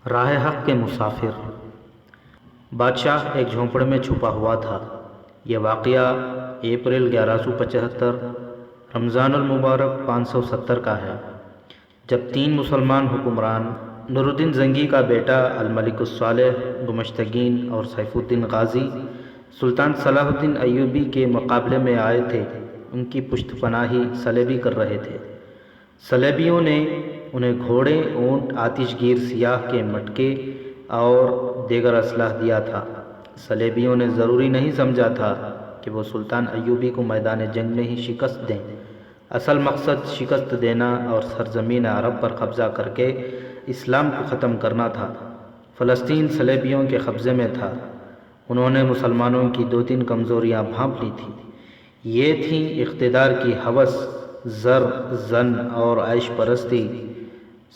راہ حق کے مسافر۔ بادشاہ ایک جھونپڑے میں چھپا ہوا تھا۔ یہ واقعہ اپریل 1175 رمضان المبارک 570 کا ہے، جب 3 مسلمان حکمران نور الدین زنگی کا بیٹا الملک الصالح گمشتگین اور سیف الدین غازی سلطان صلاح الدین ایوبی کے مقابلے میں آئے تھے، ان کی پشت پناہی صلیبی کر رہے تھے۔ صلیبیوں نے انہیں گھوڑے، اونٹ، آتش گیر سیاہ کے مٹکے اور دیگر اسلحہ دیا تھا۔ صلیبیوں نے ضروری نہیں سمجھا تھا کہ وہ سلطان ایوبی کو میدان جنگ میں ہی شکست دیں۔ اصل مقصد شکست دینا اور سرزمین عرب پر قبضہ کر کے اسلام کو ختم کرنا تھا۔ فلسطین صلیبیوں کے قبضے میں تھا۔ انہوں نے مسلمانوں کی 2-3 کمزوریاں بھانپ لی تھیں۔ یہ تھیں اقتدار کی ہوس، زر، زن اور عیش پرستی۔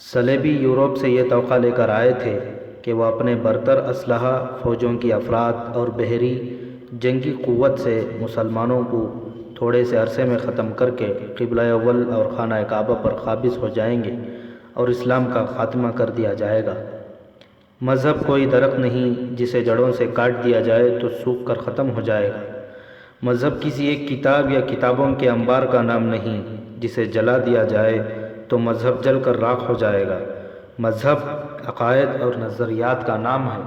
صلیبی یورپ سے یہ توقع لے کر آئے تھے کہ وہ اپنے برتر اسلحہ، فوجوں کی افراد اور بحری جنگی قوت سے مسلمانوں کو تھوڑے سے عرصے میں ختم کر کے قبلہ اول اور خانہ کعبہ پر قابض ہو جائیں گے اور اسلام کا خاتمہ کر دیا جائے گا۔ مذہب کوئی درخت نہیں جسے جڑوں سے کاٹ دیا جائے تو سوکھ کر ختم ہو جائے گا۔ مذہب کسی ایک کتاب یا کتابوں کے انبار کا نام نہیں جسے جلا دیا جائے تو مذہب جل کر راکھ ہو جائے گا۔ مذہب عقائد اور نظریات کا نام ہے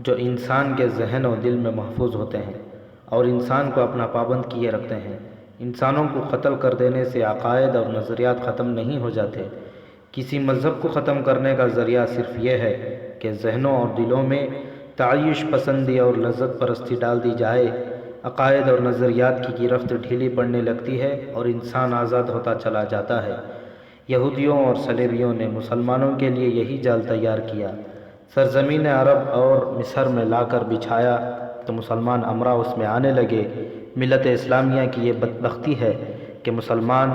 جو انسان کے ذہن و دل میں محفوظ ہوتے ہیں اور انسان کو اپنا پابند کیے رکھتے ہیں۔ انسانوں کو قتل کر دینے سے عقائد اور نظریات ختم نہیں ہو جاتے۔ کسی مذہب کو ختم کرنے کا ذریعہ صرف یہ ہے کہ ذہنوں اور دلوں میں تعیش پسندی اور لذت پرستی ڈال دی جائے۔ عقائد اور نظریات کی گرفت ڈھیلی پڑنے لگتی ہے اور انسان آزاد ہوتا چلا جاتا ہے۔ یہودیوں اور صلیبیوں نے مسلمانوں کے لیے یہی جال تیار کیا۔ سرزمین عرب اور مصر میں لا کر بچھایا تو مسلمان امراء اس میں آنے لگے۔ ملت اسلامیہ کی یہ بدبختی ہے کہ مسلمان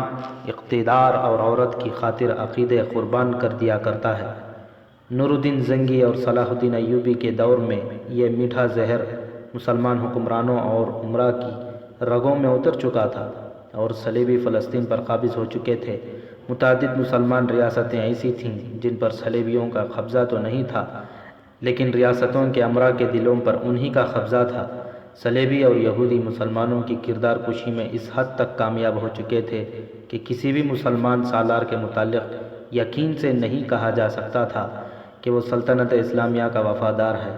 اقتدار اور عورت کی خاطر عقیدے قربان کر دیا کرتا ہے۔ نور الدین زنگی اور صلاح الدین ایوبی کے دور میں یہ میٹھا زہر مسلمان حکمرانوں اور امراء کی رگوں میں اتر چکا تھا اور صلیبی فلسطین پر قابض ہو چکے تھے۔ متعدد مسلمان ریاستیں ایسی تھیں جن پر صلیبیوں کا قبضہ تو نہیں تھا، لیکن ریاستوں کے امراء کے دلوں پر انہی کا قبضہ تھا۔ صلیبی اور یہودی مسلمانوں کی کردار کشی میں اس حد تک کامیاب ہو چکے تھے کہ کسی بھی مسلمان سالار کے متعلق یقین سے نہیں کہا جا سکتا تھا کہ وہ سلطنت اسلامیہ کا وفادار ہے۔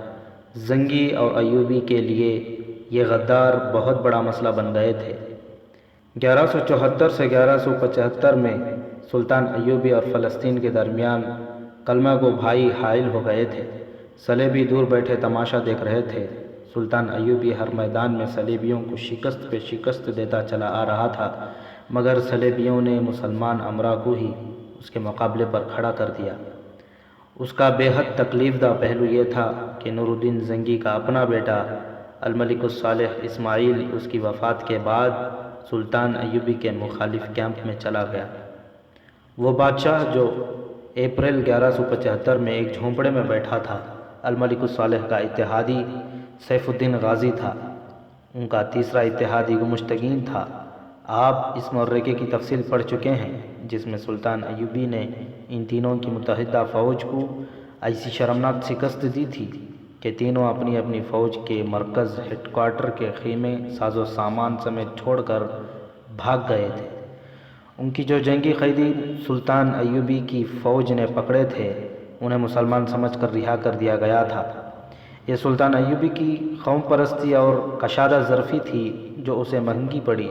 زنگی اور ایوبی کے لیے یہ غدار بہت بڑا مسئلہ بن گئے تھے۔ 1174 سے 1175 میں سلطان ایوبی اور فلسطین کے درمیان کلمہ گو بھائی حائل ہو گئے تھے۔ صلیبی دور بیٹھے تماشا دیکھ رہے تھے۔ سلطان ایوبی ہر میدان میں صلیبیوں کو شکست پہ شکست دیتا چلا آ رہا تھا، مگر صلیبیوں نے مسلمان امراء کو ہی اس کے مقابلے پر کھڑا کر دیا۔ اس کا بے حد تکلیف دہ پہلو یہ تھا کہ نور الدین زنگی کا اپنا بیٹا الملک الصالح اسماعیل اس کی وفات کے بعد سلطان ایوبی کے مخالف کیمپ میں چلا گیا۔ وہ بادشاہ جو اپریل 1175 میں ایک جھونپڑے میں بیٹھا تھا، الملک الصالح کا اتحادی سیف الدین غازی تھا۔ ان کا تیسرا اتحادی گمشتگین تھا۔ آپ اس معرکے کی تفصیل پڑھ چکے ہیں جس میں سلطان ایوبی نے ان تینوں کی متحدہ فوج کو ایسی شرمناک شکست دی تھی کہ تینوں اپنی اپنی فوج کے مرکز ہیڈ کوارٹر کے خیمے ساز و سامان سمیت چھوڑ کر بھاگ گئے تھے۔ ان کی جو جنگی قیدی سلطان ایوبی کی فوج نے پکڑے تھے انہیں مسلمان سمجھ کر رہا کر دیا گیا تھا۔ یہ سلطان ایوبی کی قوم پرستی اور کشادہ ظرفی تھی جو اسے مہنگی پڑی۔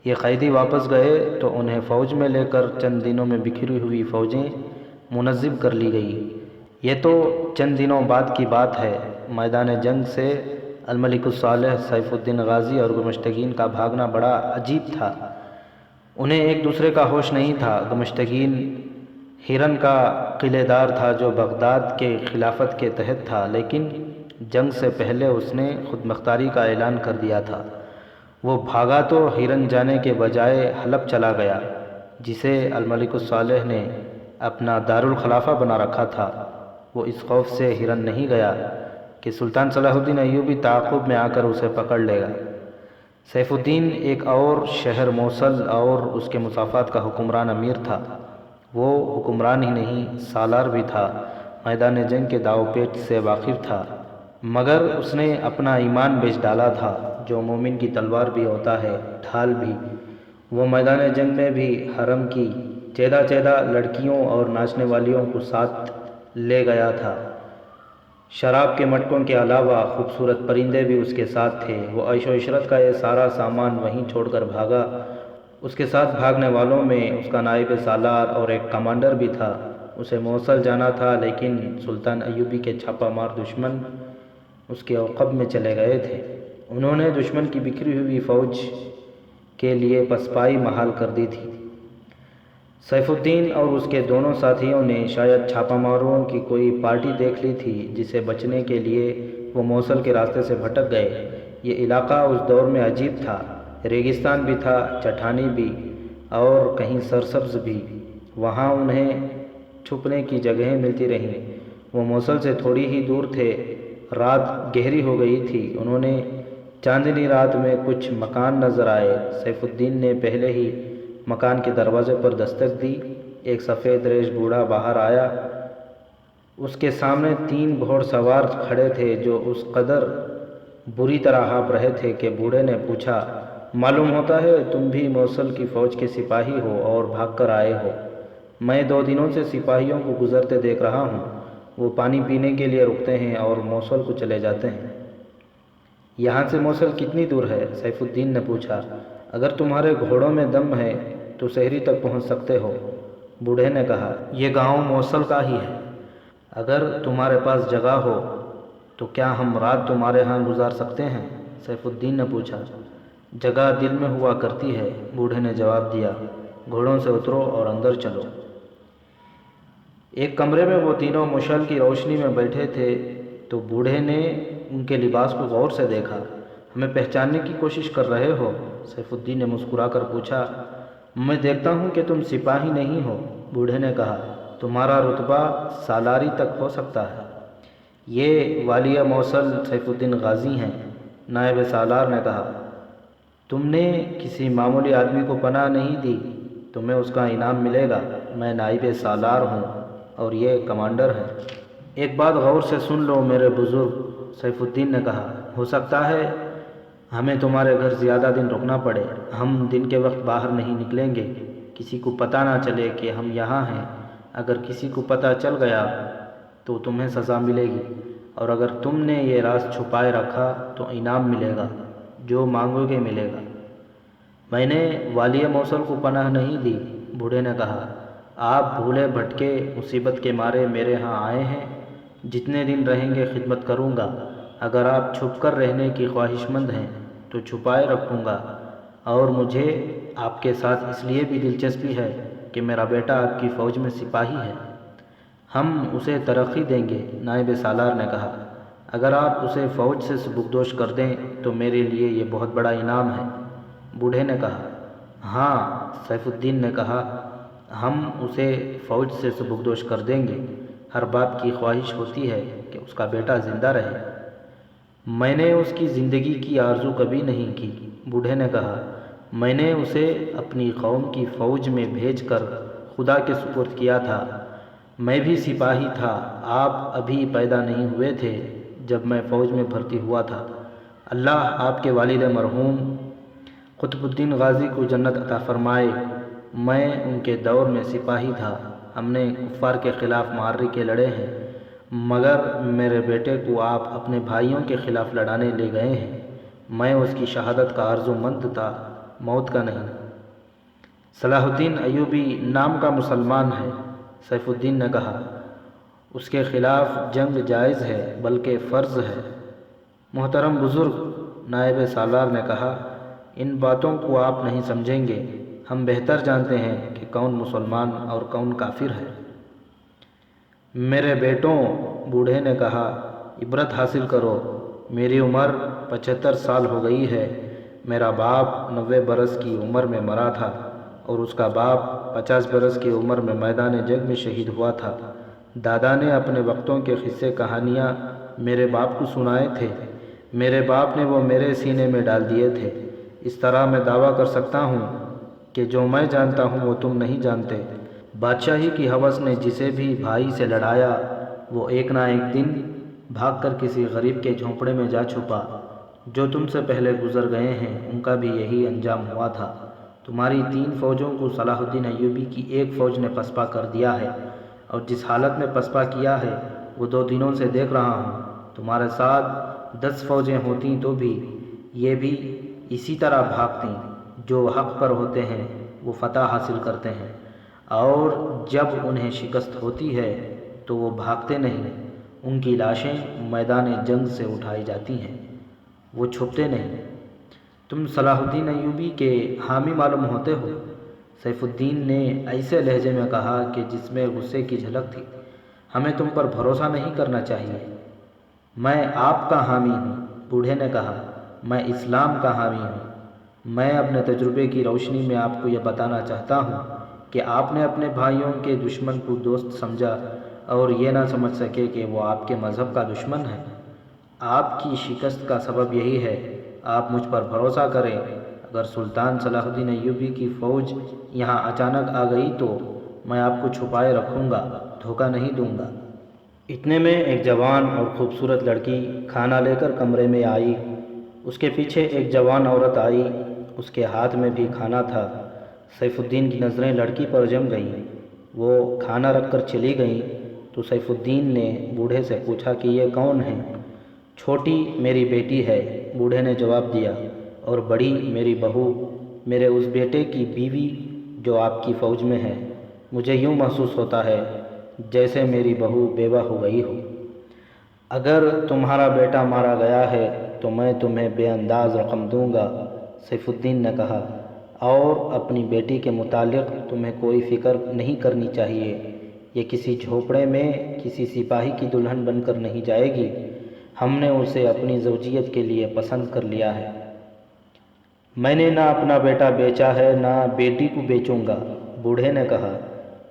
یہ قیدی واپس گئے تو انہیں فوج میں لے کر چند دنوں میں بکھری ہوئی فوجیں منظم کر لی گئی۔ یہ تو چند دنوں بعد کی بات ہے۔ میدان جنگ سے الملک الصالح، سیف الدین غازی اور گمشتگین کا بھاگنا بڑا عجیب تھا۔ انہیں ایک دوسرے کا ہوش نہیں تھا۔ گمشتگین ہرن کا قلعے دار تھا جو بغداد کے خلافت کے تحت تھا، لیکن جنگ سے پہلے اس نے خود مختاری کا اعلان کر دیا تھا۔ وہ بھاگا تو ہرن جانے کے بجائے حلب چلا گیا، جسے الملک الصالح نے اپنا دارالخلافہ بنا رکھا تھا۔ وہ اس خوف سے ہرن نہیں گیا کہ سلطان صلاح الدین ایوبی تعاقب میں آ کر اسے پکڑ لے گا۔ سیف الدین ایک اور شہر موصل اور اس کے مسافات کا حکمران امیر تھا۔ وہ حکمران ہی نہیں سالار بھی تھا۔ میدان جنگ کے داؤ پیچ سے واقف تھا، مگر اس نے اپنا ایمان بیچ ڈالا تھا، جو مومن کی تلوار بھی ہوتا ہے، ڈھال بھی۔ وہ میدان جنگ میں بھی حرم کی چیدہ چیدہ لڑکیوں اور ناچنے والیوں کو ساتھ لے گیا تھا۔ شراب کے مٹکوں کے علاوہ خوبصورت پرندے بھی اس کے ساتھ تھے۔ وہ عیش و عشرت کا یہ سارا سامان وہیں چھوڑ کر بھاگا۔ اس کے ساتھ بھاگنے والوں میں اس کا نائب سالار اور ایک کمانڈر بھی تھا۔ اسے موصل جانا تھا، لیکن سلطان ایوبی کے چھاپہ مار دشمن اس کے عقب میں چلے گئے تھے۔ انہوں نے دشمن کی بکھری ہوئی فوج کے لیے پسپائی مہال کر دی تھی۔ سیف الدین اور اس کے دونوں ساتھیوں نے شاید چھاپہ ماروں کی کوئی پارٹی دیکھ لی تھی، جسے بچنے کے لیے وہ موصل کے راستے سے بھٹک گئے۔ یہ علاقہ اس دور میں عجیب تھا، ریگستان بھی تھا، چٹانی بھی، اور کہیں سرسبز بھی۔ وہاں انہیں چھپنے کی جگہیں ملتی رہیں۔ وہ موصل سے تھوڑی ہی دور تھے، رات گہری ہو گئی تھی۔ انہوں نے چاندنی رات میں کچھ مکان نظر آئے۔ سیف الدین نے پہلے ہی مکان کے دروازے پر دستک دی۔ ایک سفید ریش بوڑھا باہر آیا۔ اس کے سامنے 3 گھوڑ سوار کھڑے تھے، جو اس قدر بری طرح ہانپ رہے تھے کہ بوڑھے نے پوچھا، معلوم ہوتا ہے تم بھی موصل کی فوج کے سپاہی ہو اور بھاگ کر آئے ہو۔ میں 2 دنوں سے سپاہیوں کو گزرتے دیکھ رہا ہوں۔ وہ پانی پینے کے لیے رکتے ہیں اور موصل کو چلے جاتے ہیں۔ یہاں سے موصل کتنی دور ہے؟ سیف الدین نے پوچھا۔ اگر تمہارے گھوڑوں میں دم ہے تو شہری تک پہنچ سکتے ہو، بوڑھے نے کہا۔ یہ گاؤں موصل کا ہی ہے۔ اگر تمہارے پاس جگہ ہو تو کیا ہم رات تمہارے ہاں گزار سکتے ہیں؟ سیف الدین نے پوچھا۔ جگہ دل میں ہوا کرتی ہے، بوڑھے نے جواب دیا۔ گھوڑوں سے اترو اور اندر چلو۔ ایک کمرے میں وہ تینوں مشعل کی روشنی میں بیٹھے تھے تو بوڑھے نے ان کے لباس کو غور سے دیکھا۔ ہمیں پہچاننے کی کوشش کر رہے ہو؟ سیف الدین نے مسکرا کر پوچھا۔ میں دیکھتا ہوں کہ تم سپاہی نہیں ہو، بوڑھے نے کہا۔ تمہارا رتبہ سالاری تک ہو سکتا ہے۔ یہ والیہ موصل سیف الدین غازی ہیں، نائب سالار نے کہا۔ تم نے کسی معمولی آدمی کو پناہ نہیں دی، تمہیں اس کا انعام ملے گا۔ میں نائب سالار ہوں اور یہ کمانڈر ہیں۔ ایک بات غور سے سن لو میرے بزرگ، سیف الدین نے کہا۔ ہو سکتا ہے ہمیں تمہارے گھر زیادہ دن رکنا پڑے۔ ہم دن کے وقت باہر نہیں نکلیں گے، کسی کو پتہ نہ چلے کہ ہم یہاں ہیں۔ اگر کسی کو پتہ چل گیا تو تمہیں سزا ملے گی، اور اگر تم نے یہ راز چھپائے رکھا تو انعام ملے گا، جو مانگو گے ملے گا۔ میں نے والیہ موصل کو پناہ نہیں دی، بوڑھے نے کہا۔ آپ بھولے بھٹکے مصیبت کے مارے میرے ہاں آئے ہیں، جتنے دن رہیں گے خدمت کروں گا۔ اگر آپ چھپ کر رہنے کی خواہش مند ہیں تو چھپائے رکھوں گا، اور مجھے آپ کے ساتھ اس لیے بھی دلچسپی ہے کہ میرا بیٹا آپ کی فوج میں سپاہی ہے۔ ہم اسے ترقی دیں گے، نائب سالار نے کہا۔ اگر آپ اسے فوج سے سبکدوش کر دیں تو میرے لیے یہ بہت بڑا انعام ہے، بوڑھے نے کہا۔ ہاں، سیف الدین نے کہا، ہم اسے فوج سے سبکدوش کر دیں گے۔ ہر باپ کی خواہش ہوتی ہے کہ اس کا بیٹا زندہ رہے۔ میں نے اس کی زندگی کی آرزو کبھی نہیں کی، بوڑھے نے کہا۔ میں نے اسے اپنی قوم کی فوج میں بھیج کر خدا کے سپرد کیا تھا۔ میں بھی سپاہی تھا، آپ ابھی پیدا نہیں ہوئے تھے جب میں فوج میں بھرتی ہوا تھا۔ اللہ آپ کے والد مرحوم قطب الدین غازی کو جنت عطا فرمائے۔ میں ان کے دور میں سپاہی تھا۔ ہم نے کفار کے خلاف معرکے لڑے ہیں، مگر میرے بیٹے کو آپ اپنے بھائیوں کے خلاف لڑانے لے گئے ہیں۔ میں اس کی شہادت کا آرزو مند تھا، موت کا نہیں۔ صلاح الدین ایوبی نام کا مسلمان ہے، سیف الدین نے کہا۔ اس کے خلاف جنگ جائز ہے، بلکہ فرض ہے، محترم بزرگ، نائب سالار نے کہا۔ ان باتوں کو آپ نہیں سمجھیں گے۔ ہم بہتر جانتے ہیں کہ کون مسلمان اور کون کافر ہے۔ میرے بیٹوں، بوڑھے نے کہا، عبرت حاصل کرو۔ میری عمر 75 سال ہو گئی ہے۔ میرا باپ 90 برس کی عمر میں مرا تھا، اور اس کا باپ 50 برس کی عمر میں میدان جنگ میں شہید ہوا تھا۔ دادا نے اپنے وقتوں کے قصے کہانیاں میرے باپ کو سنائے تھے۔ میرے باپ نے وہ میرے سینے میں ڈال دیے تھے۔ اس طرح میں دعویٰ کر سکتا ہوں کہ جو میں جانتا ہوں وہ تم نہیں جانتے۔ بادشاہی کی ہوس نے جسے بھی بھائی سے لڑایا وہ ایک نہ ایک دن بھاگ کر کسی غریب کے جھونپڑے میں جا چھپا۔ جو تم سے پہلے گزر گئے ہیں ان کا بھی یہی انجام ہوا تھا۔ تمہاری 3 فوجوں کو صلاح الدین ایوبی کی ایک فوج نے پسپا کر دیا ہے، اور جس حالت میں پسپا کیا ہے وہ 2 دنوں سے دیکھ رہا ہوں۔ تمہارے ساتھ 10 فوجیں ہوتیں تو بھی یہ بھی اسی طرح بھاگتیں۔ جو حق پر ہوتے ہیں وہ فتح حاصل کرتے ہیں، اور جب انہیں شکست ہوتی ہے تو وہ بھاگتے نہیں، ان کی لاشیں میدان جنگ سے اٹھائی جاتی ہیں، وہ چھپتے نہیں۔ تم صلاح الدین ایوبی کے حامی معلوم ہوتے ہو؟ سیف الدین نے ایسے لہجے میں کہا کہ جس میں غصے کی جھلک تھی۔ ہمیں تم پر بھروسہ نہیں کرنا چاہیے۔ میں آپ کا حامی ہوں، بوڑھے نے کہا۔ میں اسلام کا حامی ہوں۔ میں اپنے تجربے کی روشنی میں آپ کو یہ بتانا چاہتا ہوں کہ آپ نے اپنے بھائیوں کے دشمن کو دوست سمجھا اور یہ نہ سمجھ سکے کہ وہ آپ کے مذہب کا دشمن ہے۔ آپ کی شکست کا سبب یہی ہے۔ آپ مجھ پر بھروسہ کریں۔ اگر سلطان صلاح الدین ایوبی کی فوج یہاں اچانک آ گئی تو میں آپ کو چھپائے رکھوں گا، دھوکہ نہیں دوں گا۔ اتنے میں ایک جوان اور خوبصورت لڑکی کھانا لے کر کمرے میں آئی۔ اس کے پیچھے ایک جوان عورت آئی، اس کے ہاتھ میں بھی کھانا تھا۔ سیف الدین کی نظریں لڑکی پر جم گئیں۔ وہ کھانا رکھ کر چلی گئیں تو سیف الدین نے بوڑھے سے پوچھا کہ یہ کون ہے؟ چھوٹی میری بیٹی ہے، بوڑھے نے جواب دیا، اور بڑی میری بہو، میرے اس بیٹے کی بیوی جو آپ کی فوج میں ہے۔ مجھے یوں محسوس ہوتا ہے جیسے میری بہو بیوہ ہو گئی ہو۔ اگر تمہارا بیٹا مارا گیا ہے تو میں تمہیں بے انداز رقم دوں گا، سیف الدین نے کہا، اور اپنی بیٹی کے متعلق تمہیں کوئی فکر نہیں کرنی چاہیے۔ یہ کسی جھونپڑے میں کسی سپاہی کی دلہن بن کر نہیں جائے گی۔ ہم نے اسے اپنی زوجیت کے لیے پسند کر لیا ہے۔ میں نے نہ اپنا بیٹا بیچا ہے نہ بیٹی کو بیچوں گا، بوڑھے نے کہا۔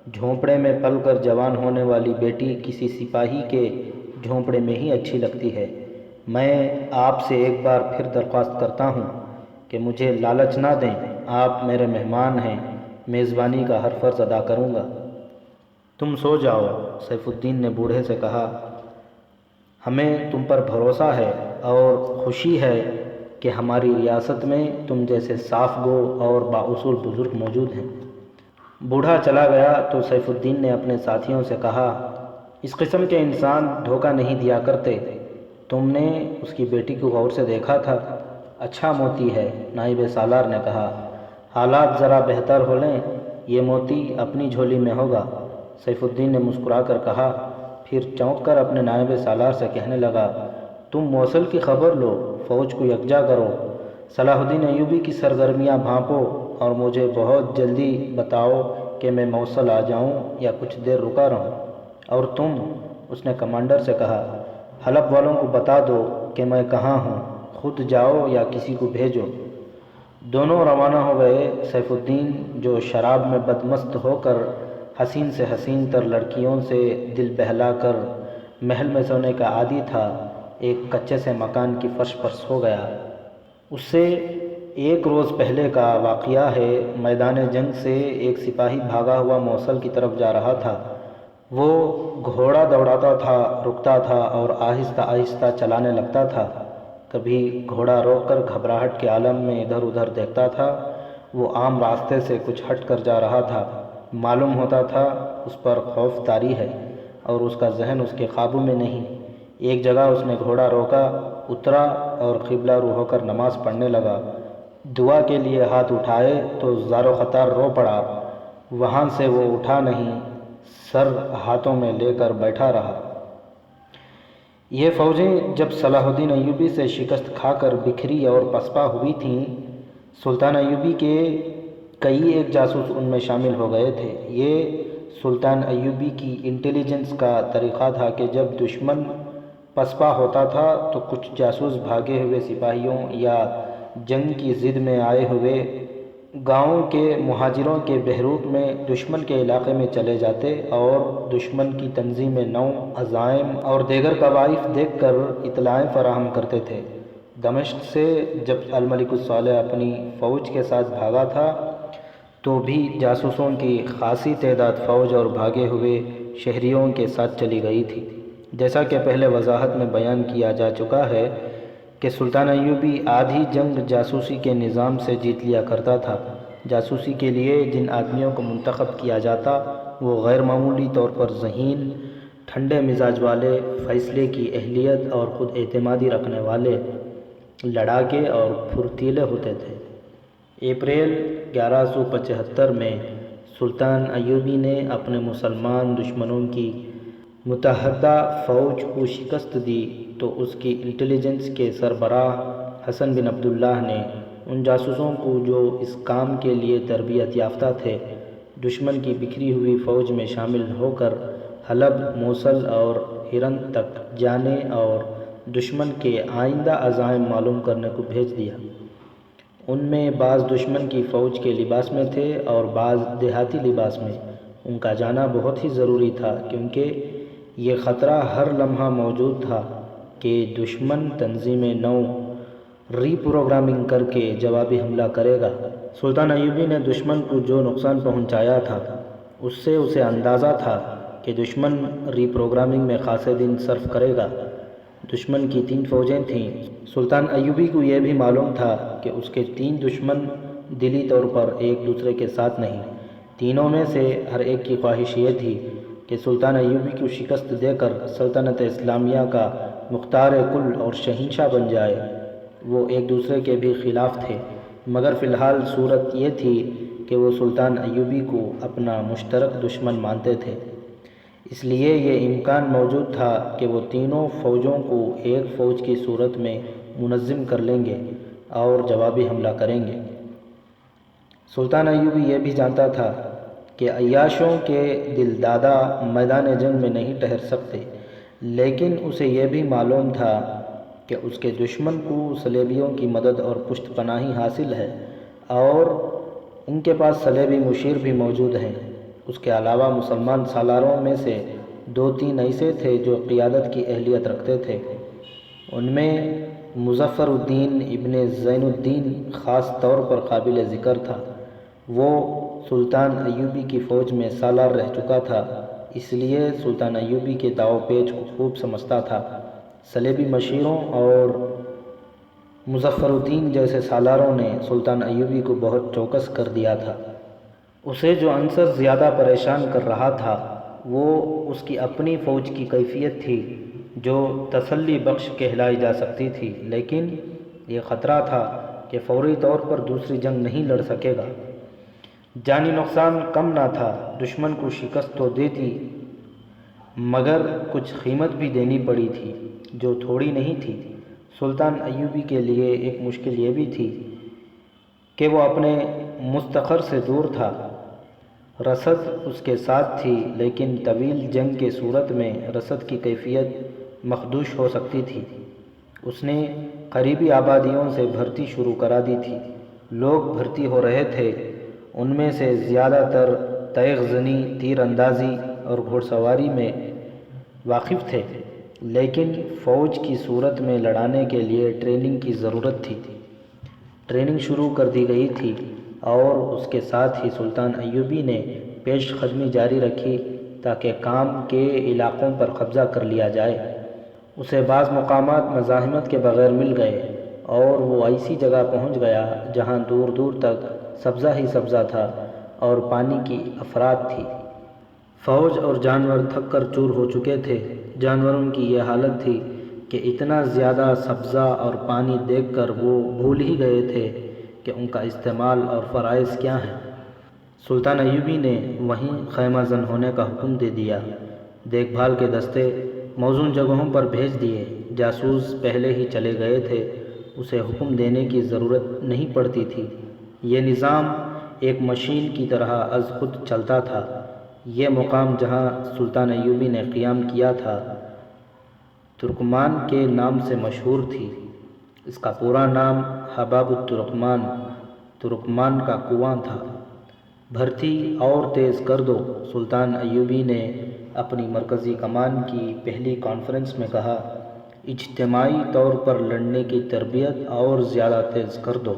جھونپڑے میں پل کر جوان ہونے والی بیٹی کسی سپاہی کے جھونپڑے میں ہی اچھی لگتی ہے۔ میں آپ سے ایک بار پھر درخواست کرتا ہوں کہ مجھے لالچ نہ دیں۔ آپ میرے مہمان ہیں، میزبانی کا ہر فرض ادا کروں گا۔ تم سو جاؤ، سیف الدین نے بوڑھے سے کہا۔ ہمیں تم پر بھروسہ ہے اور خوشی ہے کہ ہماری ریاست میں تم جیسے صاف گو اور بااصول بزرگ موجود ہیں۔ بوڑھا چلا گیا تو سیف الدین نے اپنے ساتھیوں سے کہا، اس قسم کے انسان دھوکہ نہیں دیا کرتے۔ تم نے اس کی بیٹی کو غور سے دیکھا تھا؟ اچھا موتی ہے، نائب سالار نے کہا۔ حالات ذرا بہتر ہو لیں یہ موتی اپنی جھولی میں ہوگا، سیف الدین نے مسکرا کر کہا، پھر چونک کر اپنے نائب سالار سے کہنے لگا، تم موصل کی خبر لو، فوج کو یکجا کرو، صلاح الدین ایوبی کی سرگرمیاں بھانپو اور مجھے بہت جلدی بتاؤ کہ میں موصل آ جاؤں یا کچھ دیر رکا رہوں۔ اور تم، اس نے کمانڈر سے کہا، حلب والوں کو بتا دو کہ میں کہاں ہوں، خود جاؤ یا کسی کو بھیجو۔ دونوں روانہ ہو گئے۔ سیف الدین جو شراب میں بدمست ہو کر حسین سے حسین تر لڑکیوں سے دل بہلا کر محل میں سونے کا عادی تھا، ایک کچے سے مکان کی فرش پر سو گیا۔ اس سے 1 روز پہلے کا واقعہ ہے۔ میدان جنگ سے ایک سپاہی بھاگا ہوا موصل کی طرف جا رہا تھا۔ وہ گھوڑا دوڑاتا تھا، رکتا تھا اور آہستہ آہستہ چلانے لگتا تھا۔ کبھی گھوڑا روک کر گھبراہٹ کے عالم میں ادھر ادھر دیکھتا تھا۔ وہ عام راستے سے کچھ ہٹ کر جا رہا تھا۔ معلوم ہوتا تھا اس پر خوف طاری ہے اور اس کا ذہن اس کے قابو میں نہیں۔ ایک جگہ اس نے گھوڑا روکا، اترا اور قبلہ رو ہو کر نماز پڑھنے لگا۔ دعا کے لیے ہاتھ اٹھائے تو زار و خطار رو پڑا۔ وہاں سے وہ اٹھا نہیں، سر ہاتھوں میں لے کر بیٹھا رہا۔ یہ فوجیں جب صلاح الدین ایوبی سے شکست کھا کر بکھری اور پسپا ہوئی تھیں، سلطان ایوبی کے کئی ایک جاسوس ان میں شامل ہو گئے تھے۔ یہ سلطان ایوبی کی انٹیلیجنس کا طریقہ تھا کہ جب دشمن پسپا ہوتا تھا تو کچھ جاسوس بھاگے ہوئے سپاہیوں یا جنگ کی ضد میں آئے ہوئے گاؤں کے مہاجروں کے بہروپ میں دشمن کے علاقے میں چلے جاتے اور دشمن کی تنظیم نو، عزائم اور دیگر کوائف دیکھ کر اطلاعیں فراہم کرتے تھے۔ دمشق سے جب الملک الصالح اپنی فوج کے ساتھ بھاگا تھا تو بھی جاسوسوں کی خاصی تعداد فوج اور بھاگے ہوئے شہریوں کے ساتھ چلی گئی تھی۔ جیسا کہ پہلے وضاحت میں بیان کیا جا چکا ہے کہ سلطان ایوبی آدھی جنگ جاسوسی کے نظام سے جیت لیا کرتا تھا۔ جاسوسی کے لیے جن آدمیوں کو منتخب کیا جاتا وہ غیر معمولی طور پر ذہین، ٹھنڈے مزاج والے، فیصلے کی اہلیت اور خود اعتمادی رکھنے والے، لڑاکے اور پھرتیلے ہوتے تھے۔ اپریل 1175 میں سلطان ایوبی نے اپنے مسلمان دشمنوں کی متحدہ فوج کو شکست دی تو اس کی انٹیلیجنس کے سربراہ حسن بن عبداللہ نے ان جاسوسوں کو جو اس کام کے لیے تربیت یافتہ تھے، دشمن کی بکھری ہوئی فوج میں شامل ہو کر حلب، موصل اور ہرن تک جانے اور دشمن کے آئندہ عزائم معلوم کرنے کو بھیج دیا۔ ان میں بعض دشمن کی فوج کے لباس میں تھے اور بعض دیہاتی لباس میں۔ ان کا جانا بہت ہی ضروری تھا کیونکہ یہ خطرہ ہر لمحہ موجود تھا کہ دشمن تنظیم نو ری پروگرامنگ کر کے جوابی حملہ کرے گا۔ سلطان ایوبی نے دشمن کو جو نقصان پہنچایا تھا اس سے اسے اندازہ تھا کہ دشمن ری پروگرامنگ میں خاصے دن صرف کرے گا۔ دشمن کی 3 فوجیں تھیں۔ سلطان ایوبی کو یہ بھی معلوم تھا کہ اس کے 3 دشمن دلی طور پر ایک دوسرے کے ساتھ نہیں، تینوں میں سے ہر ایک کی خواہش یہ تھی کہ سلطان ایوبی کو شکست دے کر سلطنت اسلامیہ کا مختار کل اور شہنشاہ بن جائے۔ وہ ایک دوسرے کے بھی خلاف تھے، مگر فی الحال صورت یہ تھی کہ وہ سلطان ایوبی کو اپنا مشترک دشمن مانتے تھے، اس لیے یہ امکان موجود تھا کہ وہ تینوں فوجوں کو ایک فوج کی صورت میں منظم کر لیں گے اور جوابی حملہ کریں گے۔ سلطان ایوبی یہ بھی جانتا تھا کہ عیاشوں کے دل دادا میدان جنگ میں نہیں ٹھہر سکتے، لیکن اسے یہ بھی معلوم تھا کہ اس کے دشمن کو صلیبیوں کی مدد اور پشت پناہی حاصل ہے اور ان کے پاس صلیبی مشیر بھی موجود ہیں۔ اس کے علاوہ مسلمان سالاروں میں سے 2-3 ایسے تھے جو قیادت کی اہلیت رکھتے تھے۔ ان میں مظفر الدین ابن زین الدین خاص طور پر قابل ذکر تھا۔ وہ سلطان ایوبی کی فوج میں سالار رہ چکا تھا، اس لیے سلطان ایوبی کے داؤ پیچ کو خوب سمجھتا تھا۔ صلیبی مشیروں اور مظفر الدین جیسے سالاروں نے سلطان ایوبی کو بہت چوکس کر دیا تھا۔ اسے جو عنصر زیادہ پریشان کر رہا تھا وہ اس کی اپنی فوج کی کیفیت تھی جو تسلی بخش کہلائی جا سکتی تھی، لیکن یہ خطرہ تھا کہ فوری طور پر دوسری جنگ نہیں لڑ سکے گا۔ جانی نقصان کم نہ تھا، دشمن کو شکست تو دیتی مگر کچھ قیمت بھی دینی پڑی تھی جو تھوڑی نہیں تھی۔ سلطان ایوبی کے لیے ایک مشکل یہ بھی تھی کہ وہ اپنے مستقر سے دور تھا۔ رسد اس کے ساتھ تھی لیکن طویل جنگ کے صورت میں رسد کی کیفیت مخدوش ہو سکتی تھی۔ اس نے قریبی آبادیوں سے بھرتی شروع کرا دی تھی۔ لوگ بھرتی ہو رہے تھے، ان میں سے زیادہ تر تیغ زنی، تیر اندازی اور گھوڑ سواری میں واقف تھے، لیکن فوج کی صورت میں لڑانے کے لیے ٹریننگ کی ضرورت تھی۔ ٹریننگ شروع کر دی گئی تھی اور اس کے ساتھ ہی سلطان ایوبی نے پیش قدمی جاری رکھی تاکہ کام کے علاقوں پر قبضہ کر لیا جائے۔ اسے بعض مقامات مزاحمت کے بغیر مل گئے اور وہ ایسی جگہ پہنچ گیا جہاں دور دور تک سبزہ ہی سبزہ تھا اور پانی کی افراد تھی۔ فوج اور جانور تھک کر چور ہو چکے تھے۔ جانوروں کی یہ حالت تھی کہ اتنا زیادہ سبزہ اور پانی دیکھ کر وہ بھول ہی گئے تھے کہ ان کا استعمال اور فرائض کیا ہیں۔ سلطان ایوبی نے وہیں خیمہ زن ہونے کا حکم دے دیا۔ دیکھ بھال کے دستے موزون جگہوں پر بھیج دیے۔ جاسوس پہلے ہی چلے گئے تھے، اسے حکم دینے کی ضرورت نہیں پڑتی تھی۔ یہ نظام ایک مشین کی طرح از خود چلتا تھا۔ یہ مقام جہاں سلطان ایوبی نے قیام کیا تھا ترکمان کے نام سے مشہور تھی۔ اس کا پورا نام حباب الترکمان، ترکمان کا کنواں تھا۔ بھرتی اور تیز کر دو، سلطان ایوبی نے اپنی مرکزی کمان کی پہلی کانفرنس میں کہا۔ اجتماعی طور پر لڑنے کی تربیت اور زیادہ تیز کر دو۔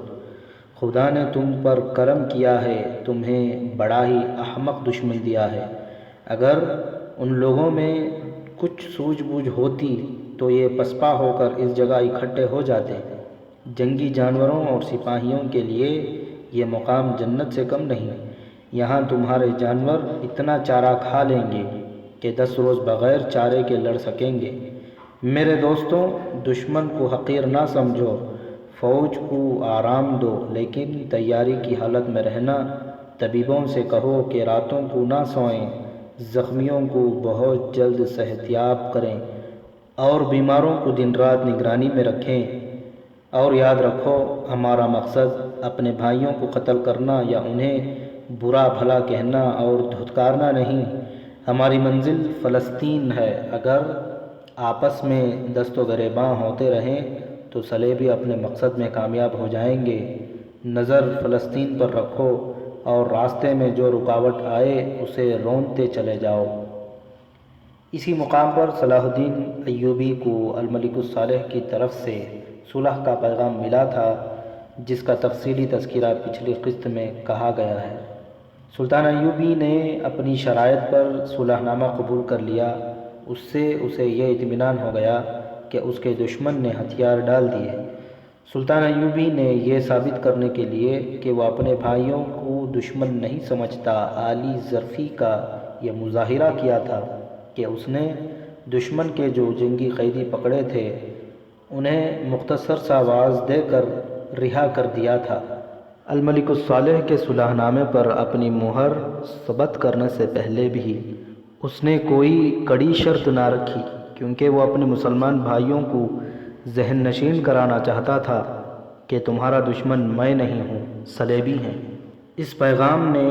خدا نے تم پر کرم کیا ہے، تمہیں بڑا ہی احمق دشمن دیا ہے۔ اگر ان لوگوں میں کچھ سوجھ بوجھ ہوتی تو یہ پسپا ہو کر اس جگہ اکٹھے ہو جاتے۔ جنگی جانوروں اور سپاہیوں کے لیے یہ مقام جنت سے کم نہیں۔ یہاں تمہارے جانور اتنا چارہ کھا لیں گے کہ 10 روز بغیر چارے کے لڑ سکیں گے۔ میرے دوستوں، دشمن کو حقیر نہ سمجھو، فوج کو آرام دو، لیکن تیاری کی حالت میں رہنا۔ طبیبوں سے کہو کہ راتوں کو نہ سوئیں، زخمیوں کو بہت جلد صحت یاب کریں اور بیماروں کو دن رات نگرانی میں رکھیں۔ اور یاد رکھو، ہمارا مقصد اپنے بھائیوں کو قتل کرنا یا انہیں برا بھلا کہنا اور دھتکارنا نہیں۔ ہماری منزل فلسطین ہے۔ اگر آپس میں دست و گریباں ہوتے رہیں تو صلیبی اپنے مقصد میں کامیاب ہو جائیں گے۔ نظر فلسطین پر رکھو اور راستے میں جو رکاوٹ آئے اسے روندتے چلے جاؤ۔ اسی مقام پر صلاح الدین ایوبی کو الملک الصالح کی طرف سے صلح کا پیغام ملا تھا، جس کا تفصیلی تذکرہ پچھلی قسط میں کہا گیا ہے۔ سلطان ایوبی نے اپنی شرائط پر صلح نامہ قبول کر لیا۔ اس سے اسے یہ اطمینان ہو گیا کہ اس کے دشمن نے ہتھیار ڈال دیے۔ سلطان ایوبی نے یہ ثابت کرنے کے لیے کہ وہ اپنے بھائیوں کو دشمن نہیں سمجھتا، عالی ظرفی کا یہ مظاہرہ کیا تھا کہ اس نے دشمن کے جو جنگی قیدی پکڑے تھے انہیں مختصر سا واز دے کر رہا کر دیا تھا۔ الملک الصالح کے صلح نامے پر اپنی مہر ثبت کرنے سے پہلے بھی اس نے کوئی کڑی شرط نہ رکھی، کیونکہ وہ اپنے مسلمان بھائیوں کو ذہن نشین کرانا چاہتا تھا کہ تمہارا دشمن میں نہیں ہوں، صلیبی ہیں۔ اس پیغام نے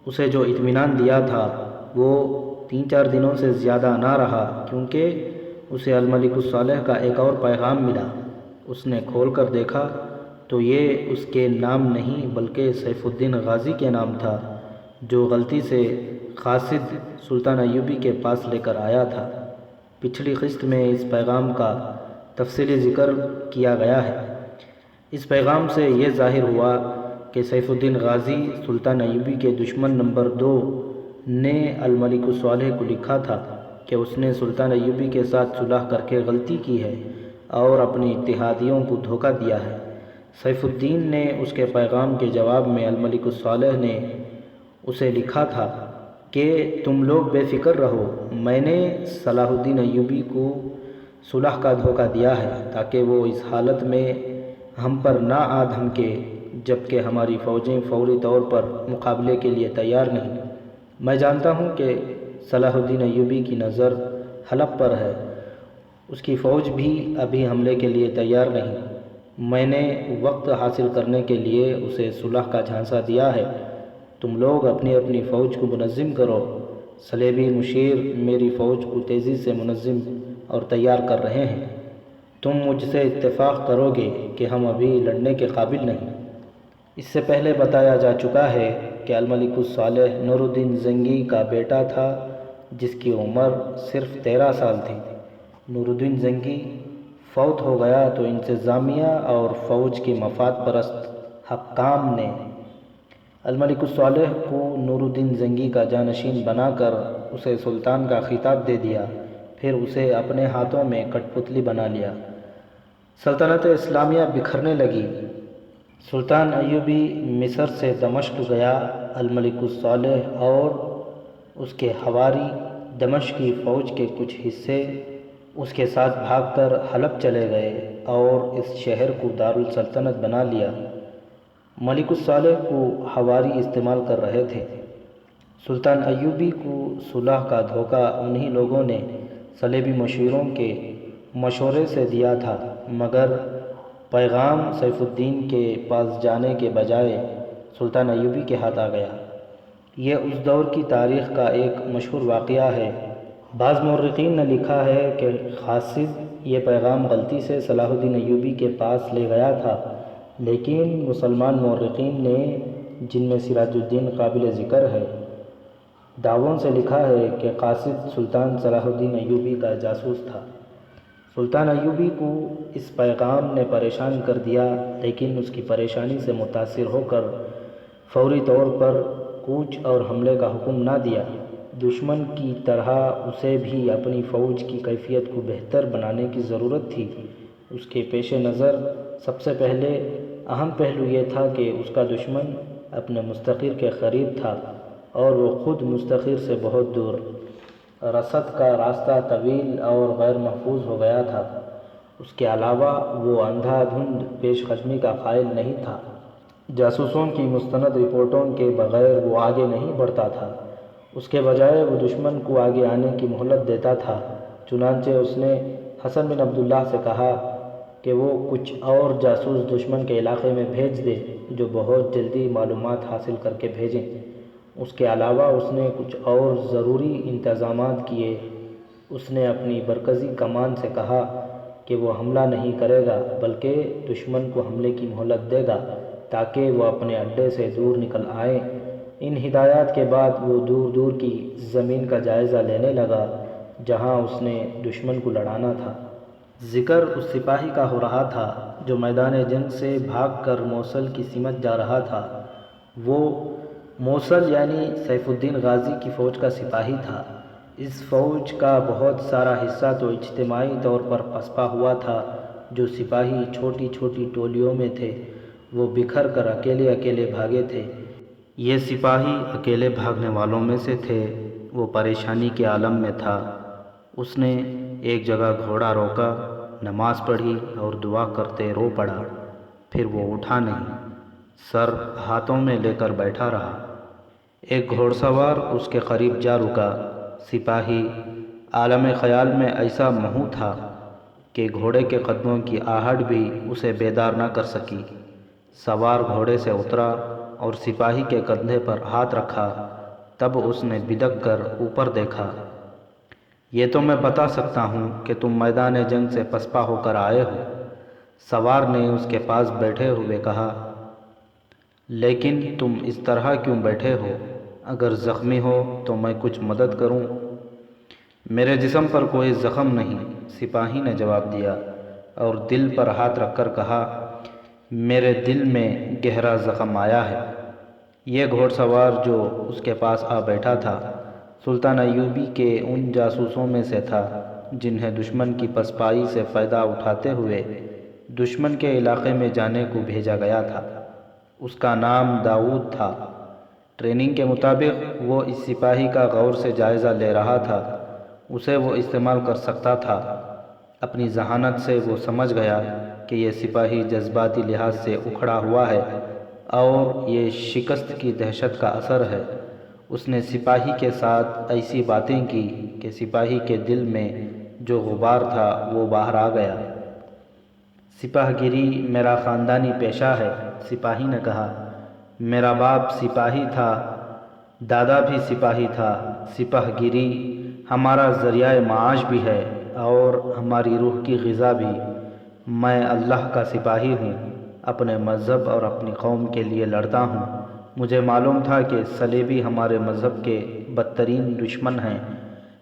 اسے جو اطمینان دیا تھا وہ 3-4 دنوں سے زیادہ نہ رہا، کیونکہ اسے الملک الصالح کا ایک اور پیغام ملا۔ اس نے کھول کر دیکھا تو یہ اس کے نام نہیں بلکہ سیف الدین غازی کے نام تھا، جو غلطی سے قاصد سلطان ایوبی کے پاس لے کر آیا تھا۔ پچھلی قسط میں اس پیغام کا تفصیلی ذکر کیا گیا ہے۔ اس پیغام سے یہ ظاہر ہوا کہ سیف الدین غازی سلطان ایوبی کے دشمن نمبر 2 نے الملک الصالح کو لکھا تھا کہ اس نے سلطان ایوبی کے ساتھ صلح کر کے غلطی کی ہے اور اپنی اتحادیوں کو دھوکہ دیا ہے۔ سیف الدین نے اس کے پیغام کے جواب میں الملک الصالح نے اسے لکھا تھا کہ تم لوگ بے فکر رہو، میں نے صلاح الدین ایوبی کو صلح کا دھوکہ دیا ہے تاکہ وہ اس حالت میں ہم پر نہ آ دھمکے جبکہ ہماری فوجیں فوری طور پر مقابلے کے لیے تیار نہیں۔ میں جانتا ہوں کہ صلاح الدین ایوبی کی نظر حلب پر ہے، اس کی فوج بھی ابھی حملے کے لیے تیار نہیں۔ میں نے وقت حاصل کرنے کے لیے اسے صلح کا جھانسا دیا ہے۔ تم لوگ اپنی اپنی فوج کو منظم کرو۔ صلیبی مشیر میری فوج کو تیزی سے منظم اور تیار کر رہے ہیں۔ تم مجھ سے اتفاق کرو گے کہ ہم ابھی لڑنے کے قابل نہیں۔ اس سے پہلے بتایا جا چکا ہے کہ الملک الصالح نور الدین زنگی کا بیٹا تھا، جس کی عمر صرف 13 سال تھی۔ نور الدین زنگی فوت ہو گیا تو انتظامیہ اور فوج کے مفاد پرست حکام نے الملک الصالح کو نور الدین زنگی کا جانشین بنا کر اسے سلطان کا خطاب دے دیا، پھر اسے اپنے ہاتھوں میں کٹ پتلی بنا لیا۔ سلطنت اسلامیہ بکھرنے لگی۔ سلطان ایوبی مصر سے دمشق گیا۔ الملک الصالح اور اس کے حواری دمشق کی فوج کے کچھ حصے اس کے ساتھ بھاگ کر حلب چلے گئے اور اس شہر کو دارالسلطنت بنا لیا۔ ملک الصالح کو حواری استعمال کر رہے تھے۔ سلطان ایوبی کو صلح کا دھوکہ انہی لوگوں نے صلیبی مشیروں کے مشورے سے دیا تھا، مگر پیغام سیف الدین کے پاس جانے کے بجائے سلطان ایوبی کے ہاتھ آ گیا۔ یہ اس دور کی تاریخ کا ایک مشہور واقعہ ہے۔ بعض مورخین نے لکھا ہے کہ قاصد یہ پیغام غلطی سے صلاح الدین ایوبی کے پاس لے گیا تھا، لیکن مسلمان مورخین نے، جن میں سراج الدین قابل ذکر ہے، دعووں سے لکھا ہے کہ قاصد سلطان صلاح الدین ایوبی کا جاسوس تھا۔ سلطان ایوبی کو اس پیغام نے پریشان کر دیا، لیکن اس کی پریشانی سے متاثر ہو کر فوری طور پر کوچ اور حملے کا حکم نہ دیا۔ دشمن کی طرح اسے بھی اپنی فوج کی کیفیت کو بہتر بنانے کی ضرورت تھی۔ اس کے پیش نظر سب سے پہلے اہم پہلو یہ تھا کہ اس کا دشمن اپنے مستقر کے قریب تھا اور وہ خود مستقر سے بہت دور۔ رسد کا راستہ طویل اور غیر محفوظ ہو گیا تھا۔ اس کے علاوہ وہ اندھا دھند پیش قدمی کا قائل نہیں تھا۔ جاسوسوں کی مستند رپورٹوں کے بغیر وہ آگے نہیں بڑھتا تھا، اس کے بجائے وہ دشمن کو آگے آنے کی مہلت دیتا تھا۔ چنانچہ اس نے حسن بن عبداللہ سے کہا کہ وہ کچھ اور جاسوس دشمن کے علاقے میں بھیج دے جو بہت جلدی معلومات حاصل کر کے بھیجیں۔ اس کے علاوہ اس نے کچھ اور ضروری انتظامات کیے۔ اس نے اپنی مرکزی کمان سے کہا کہ وہ حملہ نہیں کرے گا بلکہ دشمن کو حملے کی مہلت دے گا تاکہ وہ اپنے اڈے سے دور نکل آئیں۔ ان ہدایات کے بعد وہ دور دور کی زمین کا جائزہ لینے لگا جہاں اس نے دشمن کو لڑانا تھا۔ ذکر اس سپاہی کا ہو رہا تھا جو میدان جنگ سے بھاگ کر موصل کی سمت جا رہا تھا۔ وہ موصل یعنی سیف الدین غازی کی فوج کا سپاہی تھا۔ اس فوج کا بہت سارا حصہ تو اجتماعی طور پر پسپا ہوا تھا۔ جو سپاہی چھوٹی چھوٹی ٹولیوں میں تھے وہ بکھر کر اکیلے اکیلے بھاگے تھے۔ یہ سپاہی اکیلے بھاگنے والوں میں سے تھے۔ وہ پریشانی کے عالم میں تھا۔ اس نے ایک جگہ گھوڑا روکا، نماز پڑھی اور دعا کرتے رو پڑا۔ پھر وہ اٹھا نہیں، سر ہاتھوں میں لے کر بیٹھا رہا۔ ایک گھوڑ سوار اس کے قریب جا رکا۔ سپاہی عالم خیال میں ایسا محو تھا کہ گھوڑے کے قدموں کی آہٹ بھی اسے بیدار نہ کر سکی۔ سوار گھوڑے سے اترا اور سپاہی کے کندھے پر ہاتھ رکھا۔ تب اس نے بدک کر اوپر دیکھا۔ یہ تو میں بتا سکتا ہوں کہ تم میدان جنگ سے پسپا ہو کر آئے ہو۔ سوار نے اس کے پاس بیٹھے ہوئے کہا، لیکن تم اس طرح کیوں بیٹھے ہو؟ اگر زخمی ہو تو میں کچھ مدد کروں؟ میرے جسم پر کوئی زخم نہیں، سپاہی نے جواب دیا اور دل پر ہاتھ رکھ کر کہا، میرے دل میں گہرا زخم آیا ہے۔ یہ گھوڑ سوار جو اس کے پاس آ بیٹھا تھا سلطان ایوبی کے ان جاسوسوں میں سے تھا جنہیں دشمن کی پسپائی سے فائدہ اٹھاتے ہوئے دشمن کے علاقے میں جانے کو بھیجا گیا تھا۔ اس کا نام داؤد تھا۔ ٹریننگ کے مطابق وہ اس سپاہی کا غور سے جائزہ لے رہا تھا۔ اسے وہ استعمال کر سکتا تھا۔ اپنی ذہانت سے وہ سمجھ گیا کہ یہ سپاہی جذباتی لحاظ سے اکھڑا ہوا ہے اور یہ شکست کی دہشت کا اثر ہے۔ اس نے سپاہی کے ساتھ ایسی باتیں کی کہ سپاہی کے دل میں جو غبار تھا وہ باہر آ گیا۔ سپاہ گیری میرا خاندانی پیشہ ہے، سپاہی نے کہا۔ میرا باپ سپاہی تھا، دادا بھی سپاہی تھا۔ سپاہ گیری ہمارا ذریعہ معاش بھی ہے اور ہماری روح کی غذا بھی۔ میں اللہ کا سپاہی ہوں، اپنے مذہب اور اپنی قوم کے لیے لڑتا ہوں۔ مجھے معلوم تھا کہ صلیبی ہمارے مذہب کے بدترین دشمن ہیں،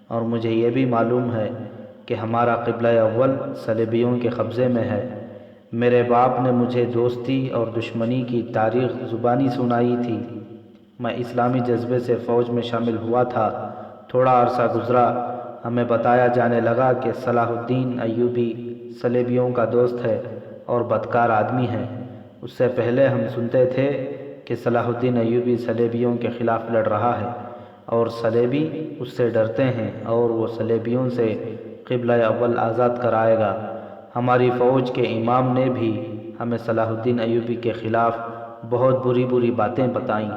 اور مجھے یہ بھی معلوم ہے کہ ہمارا قبلہ اول صلیبیوں کے قبضے میں ہے۔ میرے باپ نے مجھے دوستی اور دشمنی کی تاریخ زبانی سنائی تھی۔ میں اسلامی جذبے سے فوج میں شامل ہوا تھا۔ تھوڑا عرصہ گزرا، ہمیں بتایا جانے لگا کہ صلاح الدین ایوبی صلیبیوں کا دوست ہے اور بدکار آدمی ہے۔ اس سے پہلے ہم سنتے تھے کہ صلاح الدین ایوبی صلیبیوں کے خلاف لڑ رہا ہے اور صلیبی اس سے ڈرتے ہیں اور وہ صلیبیوں سے قبلہ اول آزاد کرائے گا۔ ہماری فوج کے امام نے بھی ہمیں صلاح الدین ایوبی کے خلاف بہت بری بری باتیں بتائیں۔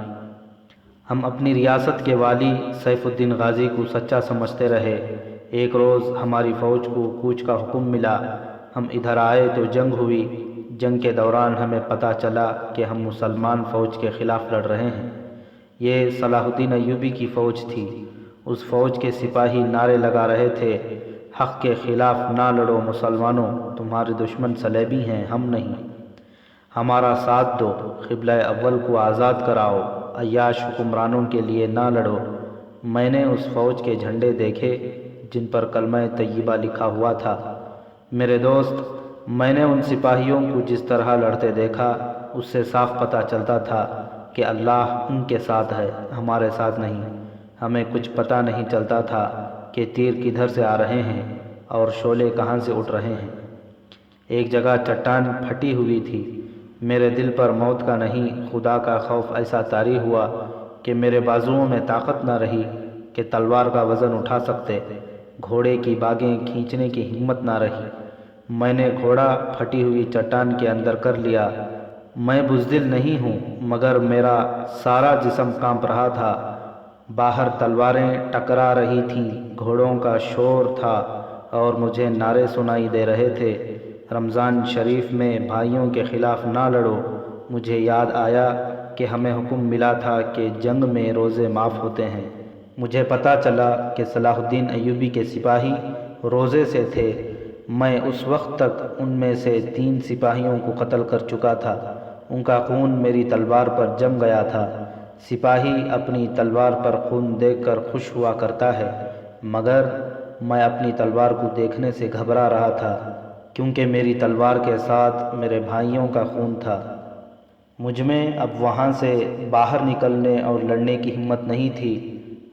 ہم اپنی ریاست کے والی سیف الدین غازی کو سچا سمجھتے رہے۔ ایک روز ہماری فوج کو کوچ کا حکم ملا۔ ہم ادھر آئے تو جنگ ہوئی۔ جنگ کے دوران ہمیں پتہ چلا کہ ہم مسلمان فوج کے خلاف لڑ رہے ہیں۔ یہ صلاح الدین ایوبی کی فوج تھی۔ اس فوج کے سپاہی نعرے لگا رہے تھے، حق کے خلاف نہ لڑو مسلمانوں، تمہارے دشمن صلیبی ہیں، ہم نہیں۔ ہمارا ساتھ دو، قبلہ اول کو آزاد کراؤ، عیاش حکمرانوں کے لیے نہ لڑو۔ میں نے اس فوج کے جھنڈے دیکھے جن پر کلمہ طیبہ لکھا ہوا تھا۔ میرے دوست، میں نے ان سپاہیوں کو جس طرح لڑتے دیکھا اس سے صاف پتہ چلتا تھا کہ اللہ ان کے ساتھ ہے، ہمارے ساتھ نہیں۔ ہمیں کچھ پتہ نہیں چلتا تھا کہ تیر کدھر سے آ رہے ہیں اور شعلے کہاں سے اٹھ رہے ہیں۔ ایک جگہ چٹان پھٹی ہوئی تھی۔ میرے دل پر موت کا نہیں خدا کا خوف ایسا طاری ہوا کہ میرے بازوؤں میں طاقت نہ رہی کہ تلوار کا وزن اٹھا سکتے، گھوڑے کی باگیں کھینچنے کی ہمت نہ رہی۔ میں نے گھوڑا پھٹی ہوئی چٹان کے اندر کر لیا۔ میں بزدل نہیں ہوں مگر میرا سارا جسم کانپ رہا تھا۔ باہر تلواریں ٹکرا رہی تھیں، گھوڑوں کا شور تھا اور مجھے نعرے سنائی دے رہے تھے، رمضان شریف میں بھائیوں کے خلاف نہ لڑو۔ مجھے یاد آیا کہ ہمیں حکم ملا تھا کہ جنگ میں روزے معاف ہوتے ہیں۔ مجھے پتہ چلا کہ صلاح الدین ایوبی کے سپاہی روزے سے تھے۔ میں اس وقت تک ان میں سے 3 سپاہیوں کو قتل کر چکا تھا۔ ان کا خون میری تلوار پر جم گیا تھا۔ سپاہی اپنی تلوار پر خون دیکھ کر خوش ہوا کرتا ہے، مگر میں اپنی تلوار کو دیکھنے سے گھبرا رہا تھا، کیونکہ میری تلوار کے ساتھ میرے بھائیوں کا خون تھا۔ مجھ میں اب وہاں سے باہر نکلنے اور لڑنے کی ہمت نہیں تھی۔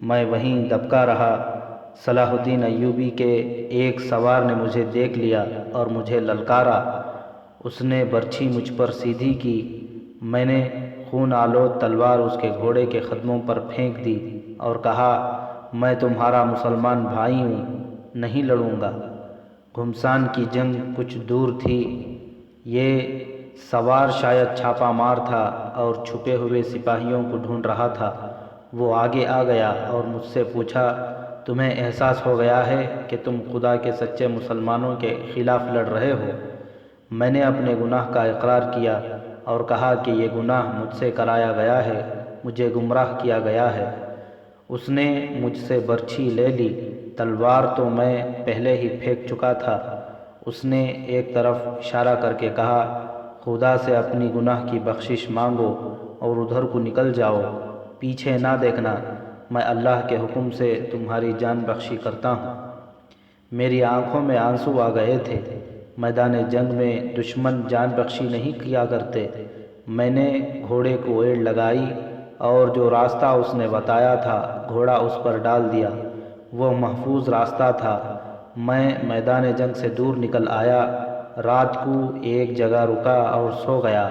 میں وہیں دبکا رہا۔ صلاح الدین ایوبی کے ایک سوار نے مجھے دیکھ لیا اور مجھے للکارا۔ اس نے برچھی مجھ پر سیدھی کی۔ میں نے خون آلود تلوار اس کے گھوڑے کے قدموں پر پھینک دی اور کہا، میں تمہارا مسلمان بھائی ہوں، نہیں لڑوں گا۔ گھمسان کی جنگ کچھ دور تھی۔ یہ سوار شاید چھاپا مار تھا اور چھپے ہوئے سپاہیوں کو ڈھونڈ رہا تھا۔ وہ آگے آ گیا اور مجھ سے پوچھا، تمہیں احساس ہو گیا ہے کہ تم خدا کے سچے مسلمانوں کے خلاف لڑ رہے ہو؟ میں نے اپنے گناہ کا اقرار کیا اور کہا کہ یہ گناہ مجھ سے کرایا گیا ہے، مجھے گمراہ کیا گیا ہے۔ اس نے مجھ سے برچھی لے لی۔ تلوار تو میں پہلے ہی پھینک چکا تھا۔ اس نے ایک طرف اشارہ کر کے کہا، خدا سے اپنی گناہ کی بخشش مانگو اور ادھر کو نکل جاؤ، پیچھے نہ دیکھنا، میں اللہ کے حکم سے تمہاری جان بخشی کرتا ہوں۔ میری آنکھوں میں آنسو آ گئے تھے۔ میدان جنگ میں دشمن جان بخشی نہیں کیا کرتے۔ میں نے گھوڑے کو ایڑ لگائی اور جو راستہ اس نے بتایا تھا گھوڑا اس پر ڈال دیا۔ وہ محفوظ راستہ تھا۔ میں میدان جنگ سے دور نکل آیا۔ رات کو ایک جگہ رکا اور سو گیا۔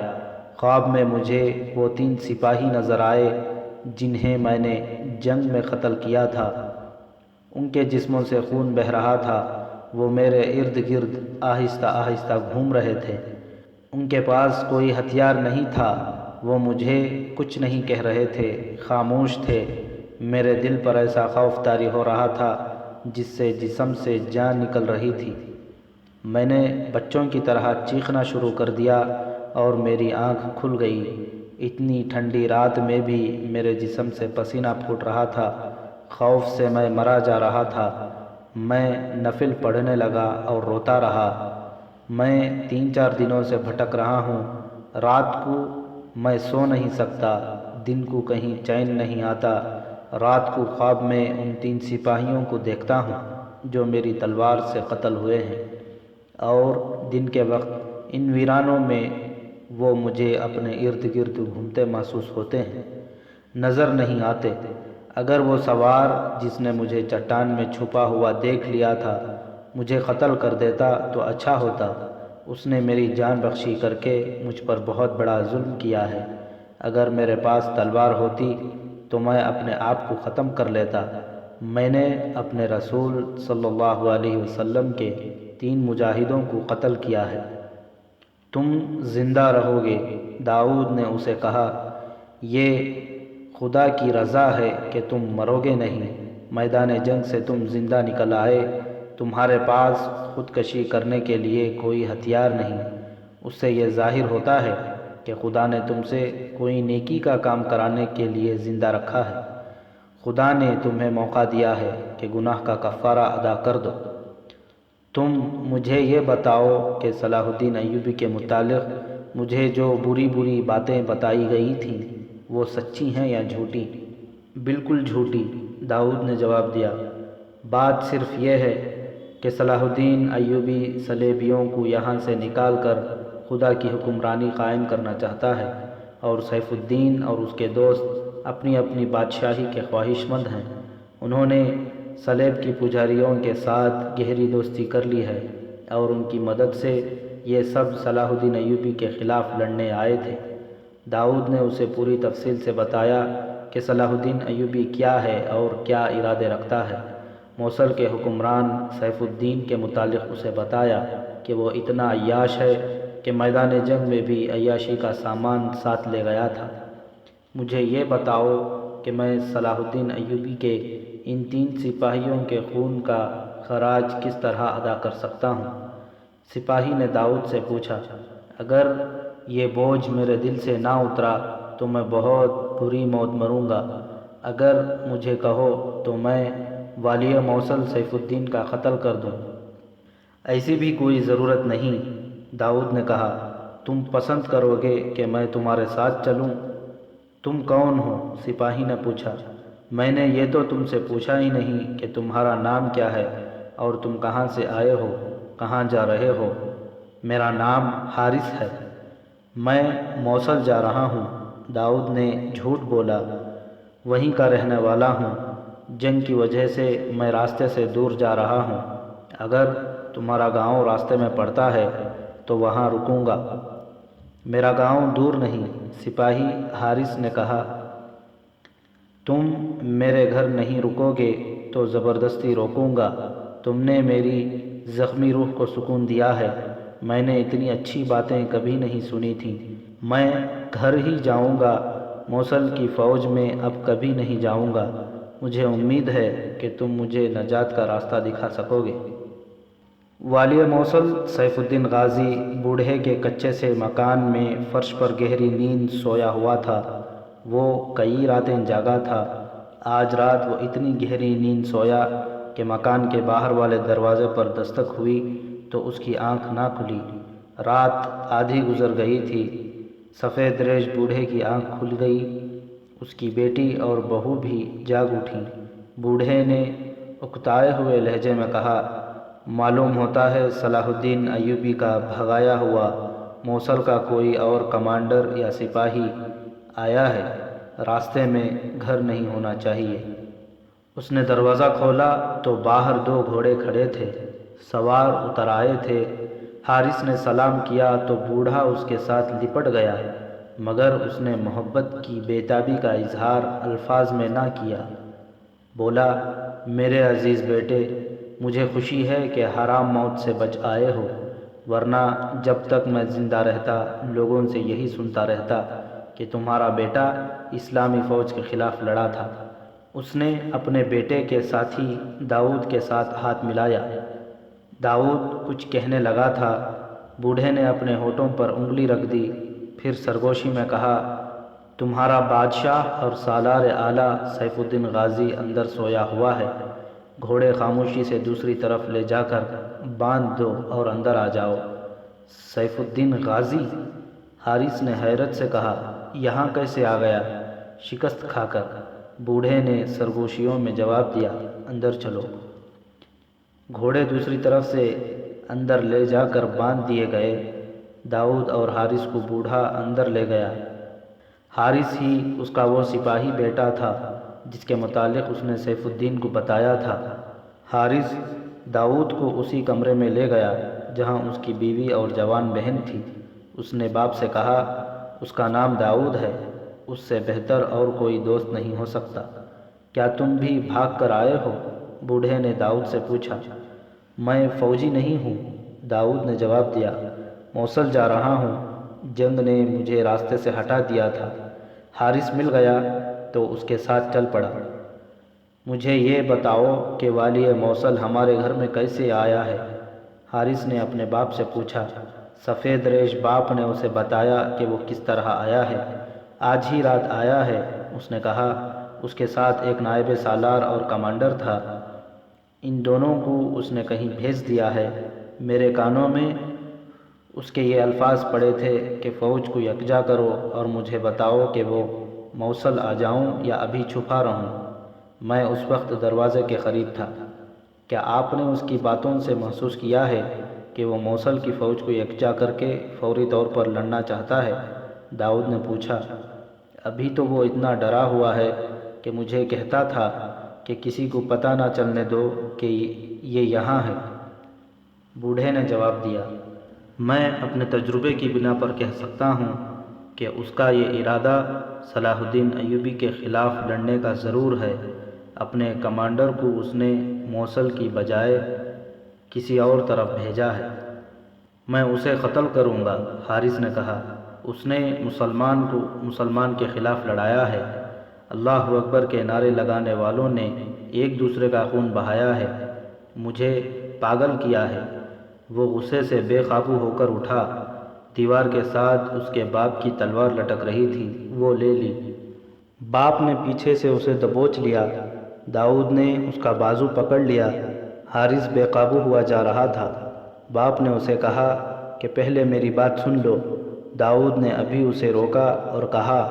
خواب میں مجھے وہ 3 سپاہی نظر آئے جنہیں میں نے جنگ میں قتل کیا تھا۔ ان کے جسموں سے خون بہہ رہا تھا۔ وہ میرے ارد گرد آہستہ آہستہ گھوم رہے تھے۔ ان کے پاس کوئی ہتھیار نہیں تھا۔ وہ مجھے کچھ نہیں کہہ رہے تھے، خاموش تھے۔ میرے دل پر ایسا خوف طاری ہو رہا تھا جس سے جسم سے جان نکل رہی تھی۔ میں نے بچوں کی طرح چیخنا شروع کر دیا اور میری آنکھ کھل گئی۔ اتنی ٹھنڈی رات میں بھی میرے جسم سے پسینہ پھوٹ رہا تھا۔ خوف سے میں مرا جا رہا تھا۔ میں نفل پڑھنے لگا اور روتا رہا۔ میں 3-4 دنوں سے بھٹک رہا ہوں۔ رات کو میں سو نہیں سکتا، دن کو کہیں چین نہیں آتا۔ رات کو خواب میں ان 3 سپاہیوں کو دیکھتا ہوں جو میری تلوار سے قتل ہوئے ہیں، اور دن کے وقت ان ویرانوں میں وہ مجھے اپنے ارد گرد گھومتے محسوس ہوتے ہیں، نظر نہیں آتے۔ اگر وہ سوار جس نے مجھے چٹان میں چھپا ہوا دیکھ لیا تھا مجھے قتل کر دیتا تو اچھا ہوتا۔ اس نے میری جان بخشی کر کے مجھ پر بہت بڑا ظلم کیا ہے۔ اگر میرے پاس تلوار ہوتی تو میں اپنے آپ کو ختم کر لیتا۔ میں نے اپنے رسول صلی اللہ علیہ وسلم کے 3 مجاہدوں کو قتل کیا ہے۔ تم زندہ رہو گے۔ داؤد نے اسے کہا، یہ خدا کی رضا ہے کہ تم مرو گے نہیں۔ میدان جنگ سے تم زندہ نکل آئے۔ تمہارے پاس خودکشی کرنے کے لیے کوئی ہتھیار نہیں۔ اس سے یہ ظاہر ہوتا ہے کہ خدا نے تم سے کوئی نیکی کا کام کرانے کے لیے زندہ رکھا ہے۔ خدا نے تمہیں موقع دیا ہے کہ گناہ کا کفارہ ادا کر دو۔ تم مجھے یہ بتاؤ کہ صلاح الدین ایوبی کے متعلق مجھے جو بری باتیں بتائی گئی تھیں وہ سچی ہیں یا جھوٹی؟ بالکل جھوٹی، داؤد نے جواب دیا۔ بات صرف یہ ہے کہ صلاح الدین ایوبی صلیبیوں کو یہاں سے نکال کر خدا کی حکمرانی قائم کرنا چاہتا ہے، اور سیف الدین اور اس کے دوست اپنی اپنی بادشاہی کے خواہش مند ہیں۔ انہوں نے صلیب کی پجاریوں کے ساتھ گہری دوستی کر لی ہے اور ان کی مدد سے یہ سب صلاح الدین ایوبی کے خلاف لڑنے آئے تھے۔ داؤد نے اسے پوری تفصیل سے بتایا کہ صلاح الدین ایوبی کیا ہے اور کیا ارادے رکھتا ہے۔ موصل کے حکمران سیف الدین کے متعلق اسے بتایا کہ وہ اتنا عیاش ہے کہ میدان جنگ میں بھی عیاشی کا سامان ساتھ لے گیا تھا۔ مجھے یہ بتاؤ کہ میں صلاح الدین ایوبی کے ان 3 سپاہیوں کے خون کا خراج کس طرح ادا کر سکتا ہوں؟ سپاہی نے داؤد سے پوچھا، اگر یہ بوجھ میرے دل سے نہ اترا تو میں بہت بری موت مروں گا۔ اگر مجھے کہو تو میں والی موصل سیف الدین کا قتل کر دوں۔ ایسی بھی کوئی ضرورت نہیں، داؤد نے کہا۔ تم پسند کرو گے کہ میں تمہارے ساتھ چلوں؟ تم کون ہو؟ سپاہی نے پوچھا۔ میں نے یہ تو تم سے پوچھا ہی نہیں کہ تمہارا نام کیا ہے اور تم کہاں سے آئے ہو، کہاں جا رہے ہو؟ میرا نام حارث ہے، میں موصل جا رہا ہوں۔ داؤد نے جھوٹ بولا، وہیں کا رہنے والا ہوں، جنگ کی وجہ سے میں راستے سے دور جا رہا ہوں۔ اگر تمہارا گاؤں راستے میں پڑتا ہے تو وہاں رکوں گا۔ میرا گاؤں دور نہیں، سپاہی حارث نے کہا۔ تم میرے گھر نہیں رکو گے تو زبردستی روکوں گا۔ تم نے میری زخمی روح کو سکون دیا ہے، میں نے اتنی اچھی باتیں کبھی نہیں سنی تھیں۔ میں گھر ہی جاؤں گا، موصل کی فوج میں اب کبھی نہیں جاؤں گا۔ مجھے امید ہے کہ تم مجھے نجات کا راستہ دکھا سکو گے۔ والی موصل سیف الدین غازی بوڑھے کے کچے سے مکان میں فرش پر گہری نیند سویا ہوا تھا۔ وہ کئی راتیں جاگا تھا۔ آج رات وہ اتنی گہری نیند سویا کہ مکان کے باہر والے دروازے پر دستک ہوئی تو اس کی آنکھ نہ کھلی۔ رات آدھی گزر گئی تھی۔ سفید ریش بوڑھے کی آنکھ کھل گئی۔ اس کی بیٹی اور بہو بھی جاگ اٹھیں۔ بوڑھے نے اکتائے ہوئے لہجے میں کہا، معلوم ہوتا ہے صلاح الدین ایوبی کا بھگایا ہوا موصل کا کوئی اور کمانڈر یا سپاہی آیا ہے۔ راستے میں گھر نہیں ہونا چاہیے۔ اس نے دروازہ کھولا تو باہر 2 گھوڑے کھڑے تھے، سوار اتر آئے تھے۔ حارث نے سلام کیا تو بوڑھا اس کے ساتھ لپٹ گیا، مگر اس نے محبت کی بے تابی کا اظہار الفاظ میں نہ کیا۔ بولا، میرے عزیز بیٹے، مجھے خوشی ہے کہ حرام موت سے بچ آئے ہو، ورنہ جب تک میں زندہ رہتا لوگوں سے یہی سنتا رہتا کہ تمہارا بیٹا اسلامی فوج کے خلاف لڑا تھا۔ اس نے اپنے بیٹے کے ساتھی داؤد کے ساتھ ہاتھ ملایا۔ داؤد کچھ کہنے لگا تھا، بوڑھے نے اپنے ہونٹوں پر انگلی رکھ دی، پھر سرگوشی میں کہا، تمہارا بادشاہ اور سالار اعلیٰ سیف الدین غازی اندر سویا ہوا ہے۔ گھوڑے خاموشی سے دوسری طرف لے جا کر باندھ دو اور اندر آ جاؤ۔ سیف الدین غازی؟ حارث نے حیرت سے کہا، یہاں کیسے آ گیا؟ شکست کھا کر۔ بوڑھے نے سرگوشیوں میں جواب دیا، اندر چلو۔ گھوڑے دوسری طرف سے اندر لے جا کر باندھ دیے گئے۔ داؤد اور حارث کو بوڑھا اندر لے گیا۔ حارث ہی اس کا وہ سپاہی بیٹا تھا جس کے متعلق اس نے سیف الدین کو بتایا تھا۔ حارث داؤد کو اسی کمرے میں لے گیا جہاں اس کی بیوی اور جوان بہن تھی۔ اس نے باپ سے کہا، اس کا نام داؤد ہے، اس سے بہتر اور کوئی دوست نہیں ہو سکتا۔ کیا تم بھی بھاگ کر آئے ہو؟ بوڑھے نے داؤد سے پوچھا۔ میں فوجی نہیں ہوں، داؤد نے جواب دیا، موصل جا رہا ہوں، جنگ نے مجھے راستے سے ہٹا دیا تھا۔ حارث مل گیا تو اس کے ساتھ چل پڑا۔ مجھے یہ بتاؤ کہ والی موصل ہمارے گھر میں کیسے آیا ہے؟ حارث نے اپنے باپ سے پوچھا۔ سفید ریش باپ نے اسے بتایا کہ وہ کس طرح آیا ہے۔ آج ہی رات آیا ہے، اس نے کہا۔ اس کے ساتھ ایک نائب سالار اور کمانڈر تھا۔ ان دونوں کو اس نے کہیں بھیج دیا ہے۔ میرے کانوں میں اس کے یہ الفاظ پڑے تھے کہ فوج کو یکجا کرو اور مجھے بتاؤ کہ وہ موصل آ جاؤں یا ابھی چھپا رہوں۔ میں اس وقت دروازے کے قریب تھا۔ کیا آپ نے اس کی باتوں سے محسوس کیا ہے کہ وہ موصل کی فوج کو یکجا کر کے فوری طور پر لڑنا چاہتا ہے؟ داؤد نے پوچھا۔ ابھی تو وہ اتنا ڈرا ہوا ہے کہ مجھے کہتا تھا کہ کسی کو پتہ نہ چلنے دو کہ یہ یہاں ہے۔ بوڑھے نے جواب دیا، میں اپنے تجربے کی بنا پر کہہ سکتا ہوں کہ اس کا یہ ارادہ صلاح الدین ایوبی کے خلاف لڑنے کا ضرور ہے۔ اپنے کمانڈر کو اس نے موصل کی بجائے کسی اور طرف بھیجا ہے۔ میں اسے قتل کروں گا، حارث نے کہا۔ اس نے مسلمان کے خلاف لڑایا ہے۔ اللہ اکبر کے نعرے لگانے والوں نے ایک دوسرے کا خون بہایا ہے، مجھے پاگل کیا ہے۔ وہ غصے سے بے قابو ہو کر اٹھا۔ دیوار کے ساتھ اس کے باپ کی تلوار لٹک رہی تھی، وہ لے لی۔ باپ نے پیچھے سے اسے دبوچ لیا۔ داؤد نے اس کا بازو پکڑ لیا۔ حارث بے قابو ہوا جا رہا تھا۔ باپ نے اسے کہا کہ پہلے میری بات سن لو۔ داؤد نے ابھی اسے روکا اور کہا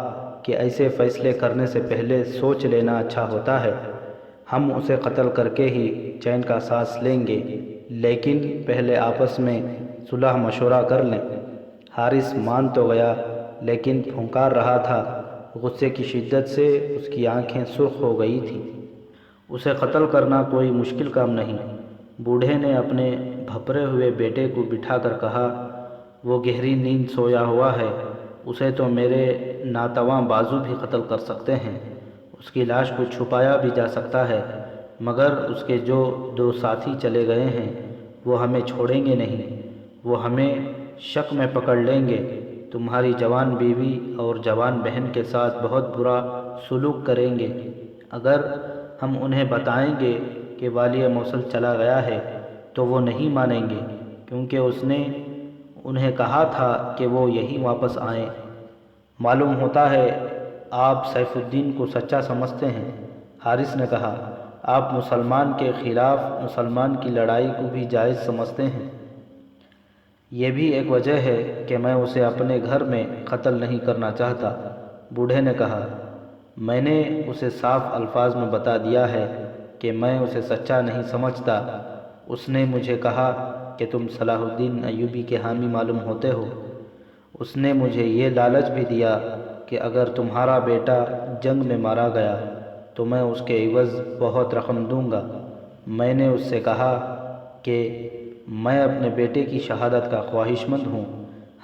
کہ ایسے فیصلے کرنے سے پہلے سوچ لینا اچھا ہوتا ہے۔ ہم اسے قتل کر کے ہی چین کا سانس لیں گے، لیکن پہلے آپس میں صلح مشورہ کر لیں۔ حارث مان تو گیا، لیکن پھنکار رہا تھا۔ غصے کی شدت سے اس کی آنکھیں سرخ ہو گئی تھیں۔ اسے قتل کرنا کوئی مشکل کام نہیں۔ بوڑھے نے اپنے بھپرے ہوئے بیٹے کو بٹھا کر کہا، وہ گہری نیند سویا ہوا ہے، اسے تو میرے ناتواں بازو بھی قتل کر سکتے ہیں۔ اس کی لاش کو چھپایا بھی جا سکتا ہے، مگر اس کے جو 2 ساتھی چلے گئے ہیں وہ ہمیں چھوڑیں گے نہیں، وہ ہمیں شک میں پکڑ لیں گے۔ تمہاری جوان بیوی اور جوان بہن کے ساتھ بہت برا سلوک کریں گے۔ اگر ہم انہیں بتائیں گے کہ والی موصل چلا گیا ہے تو وہ نہیں مانیں گے، کیونکہ اس نے انہیں کہا تھا کہ وہ یہیں واپس آئیں۔ معلوم ہوتا ہے آپ سیف الدین کو سچا سمجھتے ہیں، حارث نے کہا۔ آپ مسلمان کے خلاف مسلمان کی لڑائی کو بھی جائز سمجھتے ہیں۔ یہ بھی ایک وجہ ہے کہ میں اسے اپنے گھر میں قتل نہیں کرنا چاہتا، بوڑھے نے کہا۔ میں نے اسے صاف الفاظ میں بتا دیا ہے کہ میں اسے سچا نہیں سمجھتا۔ اس نے مجھے کہا کہ تم صلاح الدین ایوبی کے حامی معلوم ہوتے ہو۔ اس نے مجھے یہ لالچ بھی دیا کہ اگر تمہارا بیٹا جنگ میں مارا گیا تو میں اس کے عوض بہت رقم دوں گا۔ میں نے اس سے کہا کہ میں اپنے بیٹے کی شہادت کا خواہشمند ہوں،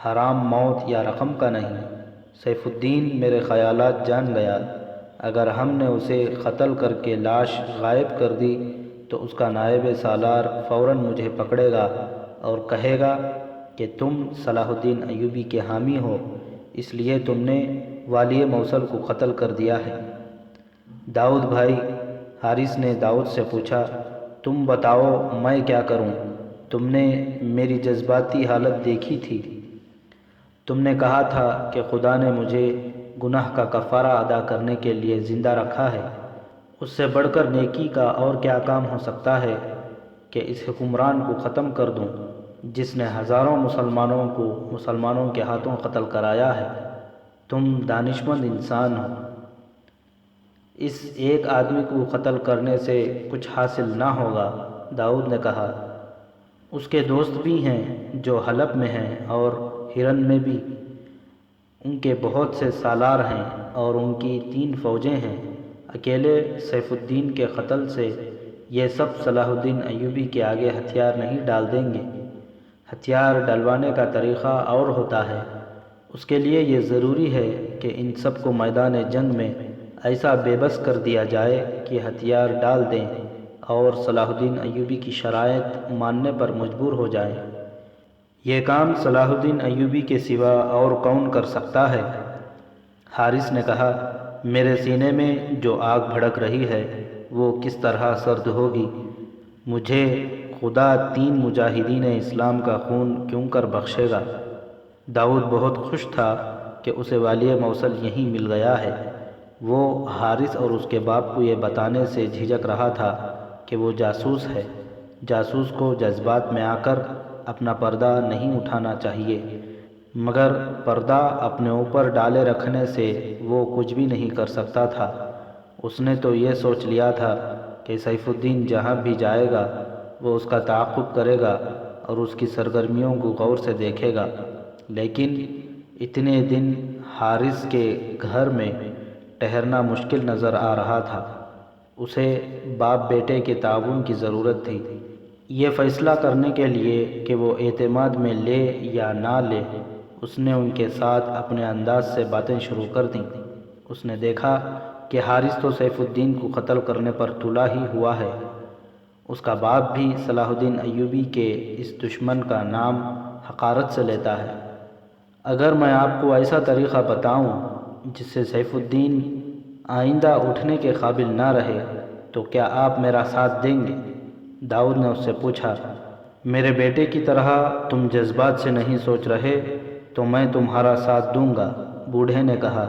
حرام موت یا رقم کا نہیں۔ سیف الدین میرے خیالات جان گیا۔ اگر ہم نے اسے قتل کر کے لاش غائب کر دی تو اس کا نائب سالار فوراً مجھے پکڑے گا اور کہے گا کہ تم صلاح الدین ایوبی کے حامی ہو، اس لیے تم نے والی موصل کو قتل کر دیا ہے۔ داؤد بھائی، حارث نے داؤد سے پوچھا، تم بتاؤ میں کیا کروں؟ تم نے میری جذباتی حالت دیکھی تھی۔ تم نے کہا تھا کہ خدا نے مجھے گناہ کا کفارہ ادا کرنے کے لیے زندہ رکھا ہے۔ اس سے بڑھ کر نیکی کا اور کیا کام ہو سکتا ہے کہ اس حکمران کو ختم کر دوں جس نے ہزاروں مسلمانوں کو مسلمانوں کے ہاتھوں قتل کرایا ہے۔ تم دانشمند انسان ہو۔ اس ایک آدمی کو قتل کرنے سے کچھ حاصل نہ ہوگا، داؤد نے کہا۔ اس کے دوست بھی ہیں جو حلب میں ہیں اور ہرن میں بھی، ان کے بہت سے سالار ہیں اور ان کی 3 فوجیں ہیں۔ اکیلے سیف الدین کے قتل سے یہ سب صلاح الدین ایوبی کے آگے ہتھیار نہیں ڈال دیں گے۔ ہتھیار ڈلوانے کا طریقہ اور ہوتا ہے۔ اس کے لیے یہ ضروری ہے کہ ان سب کو میدان جنگ میں ایسا بے بس کر دیا جائے کہ ہتھیار ڈال دیں اور صلاح الدین ایوبی کی شرائط ماننے پر مجبور ہو جائیں۔ یہ کام صلاح الدین ایوبی کے سوا اور کون کر سکتا ہے؟ حارث نے کہا، میرے سینے میں جو آگ بھڑک رہی ہے وہ کس طرح سرد ہوگی؟ مجھے خدا 3 مجاہدین اسلام کا خون کیوں کر بخشے گا؟ داؤد بہت خوش تھا کہ اسے والی موصل یہیں مل گیا ہے۔ وہ حارث اور اس کے باپ کو یہ بتانے سے جھجک رہا تھا کہ وہ جاسوس ہے۔ جاسوس کو جذبات میں آ کر اپنا پردہ نہیں اٹھانا چاہیے، مگر پردہ اپنے اوپر ڈالے رکھنے سے وہ کچھ بھی نہیں کر سکتا تھا۔ اس نے تو یہ سوچ لیا تھا کہ سیف الدین جہاں بھی جائے گا وہ اس کا تعاقب کرے گا اور اس کی سرگرمیوں کو غور سے دیکھے گا، لیکن اتنے دن حارث کے گھر میں ٹھہرنا مشکل نظر آ رہا تھا۔ اسے باپ بیٹے کے تعاون کی ضرورت تھی۔ یہ فیصلہ کرنے کے لیے کہ وہ اعتماد میں لے یا نہ لے، اس نے ان کے ساتھ اپنے انداز سے باتیں شروع کر دیں۔ اس نے دیکھا کہ حارث تو سیف الدین کو قتل کرنے پر تلا ہی ہوا ہے۔ اس کا باپ بھی صلاح الدین ایوبی کے اس دشمن کا نام حقارت سے لیتا ہے۔ اگر میں آپ کو ایسا طریقہ بتاؤں جس سے سیف الدین آئندہ اٹھنے کے قابل نہ رہے تو کیا آپ میرا ساتھ دیں گے؟ داؤد نے اس سے پوچھا، میرے بیٹے کی طرح تم جذبات سے نہیں سوچ رہے تو میں تمہارا ساتھ دوں گا، بوڑھے نے کہا،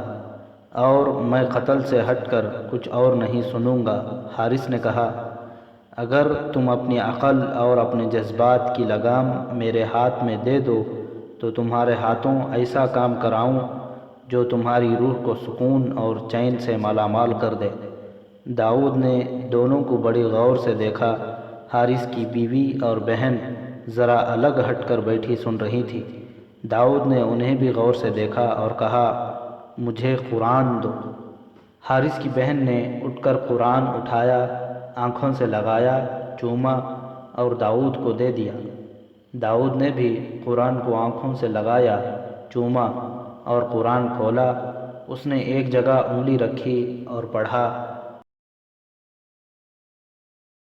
اور میں قتل سے ہٹ کر کچھ اور نہیں سنوں گا۔ حارث نے کہا، اگر تم اپنی عقل اور اپنے جذبات کی لگام میرے ہاتھ میں دے دو تو تمہارے ہاتھوں ایسا کام کراؤں جو تمہاری روح کو سکون اور چین سے مالا مال کر دے۔ داؤد نے دونوں کو بڑی غور سے دیکھا۔ حارث کی بیوی اور بہن ذرا الگ ہٹ کر بیٹھی سن رہی تھی۔ داؤد نے انہیں بھی غور سے دیکھا اور کہا، مجھے قرآن دو۔ حارث کی بہن نے اٹھ کر قرآن اٹھایا، آنکھوں سے لگایا، چوما اور داؤد کو دے دیا۔ داؤد نے بھی قرآن کو آنکھوں سے لگایا، چوما اور قرآن کھولا۔ اس نے ایک جگہ انگلی رکھی اور پڑھا،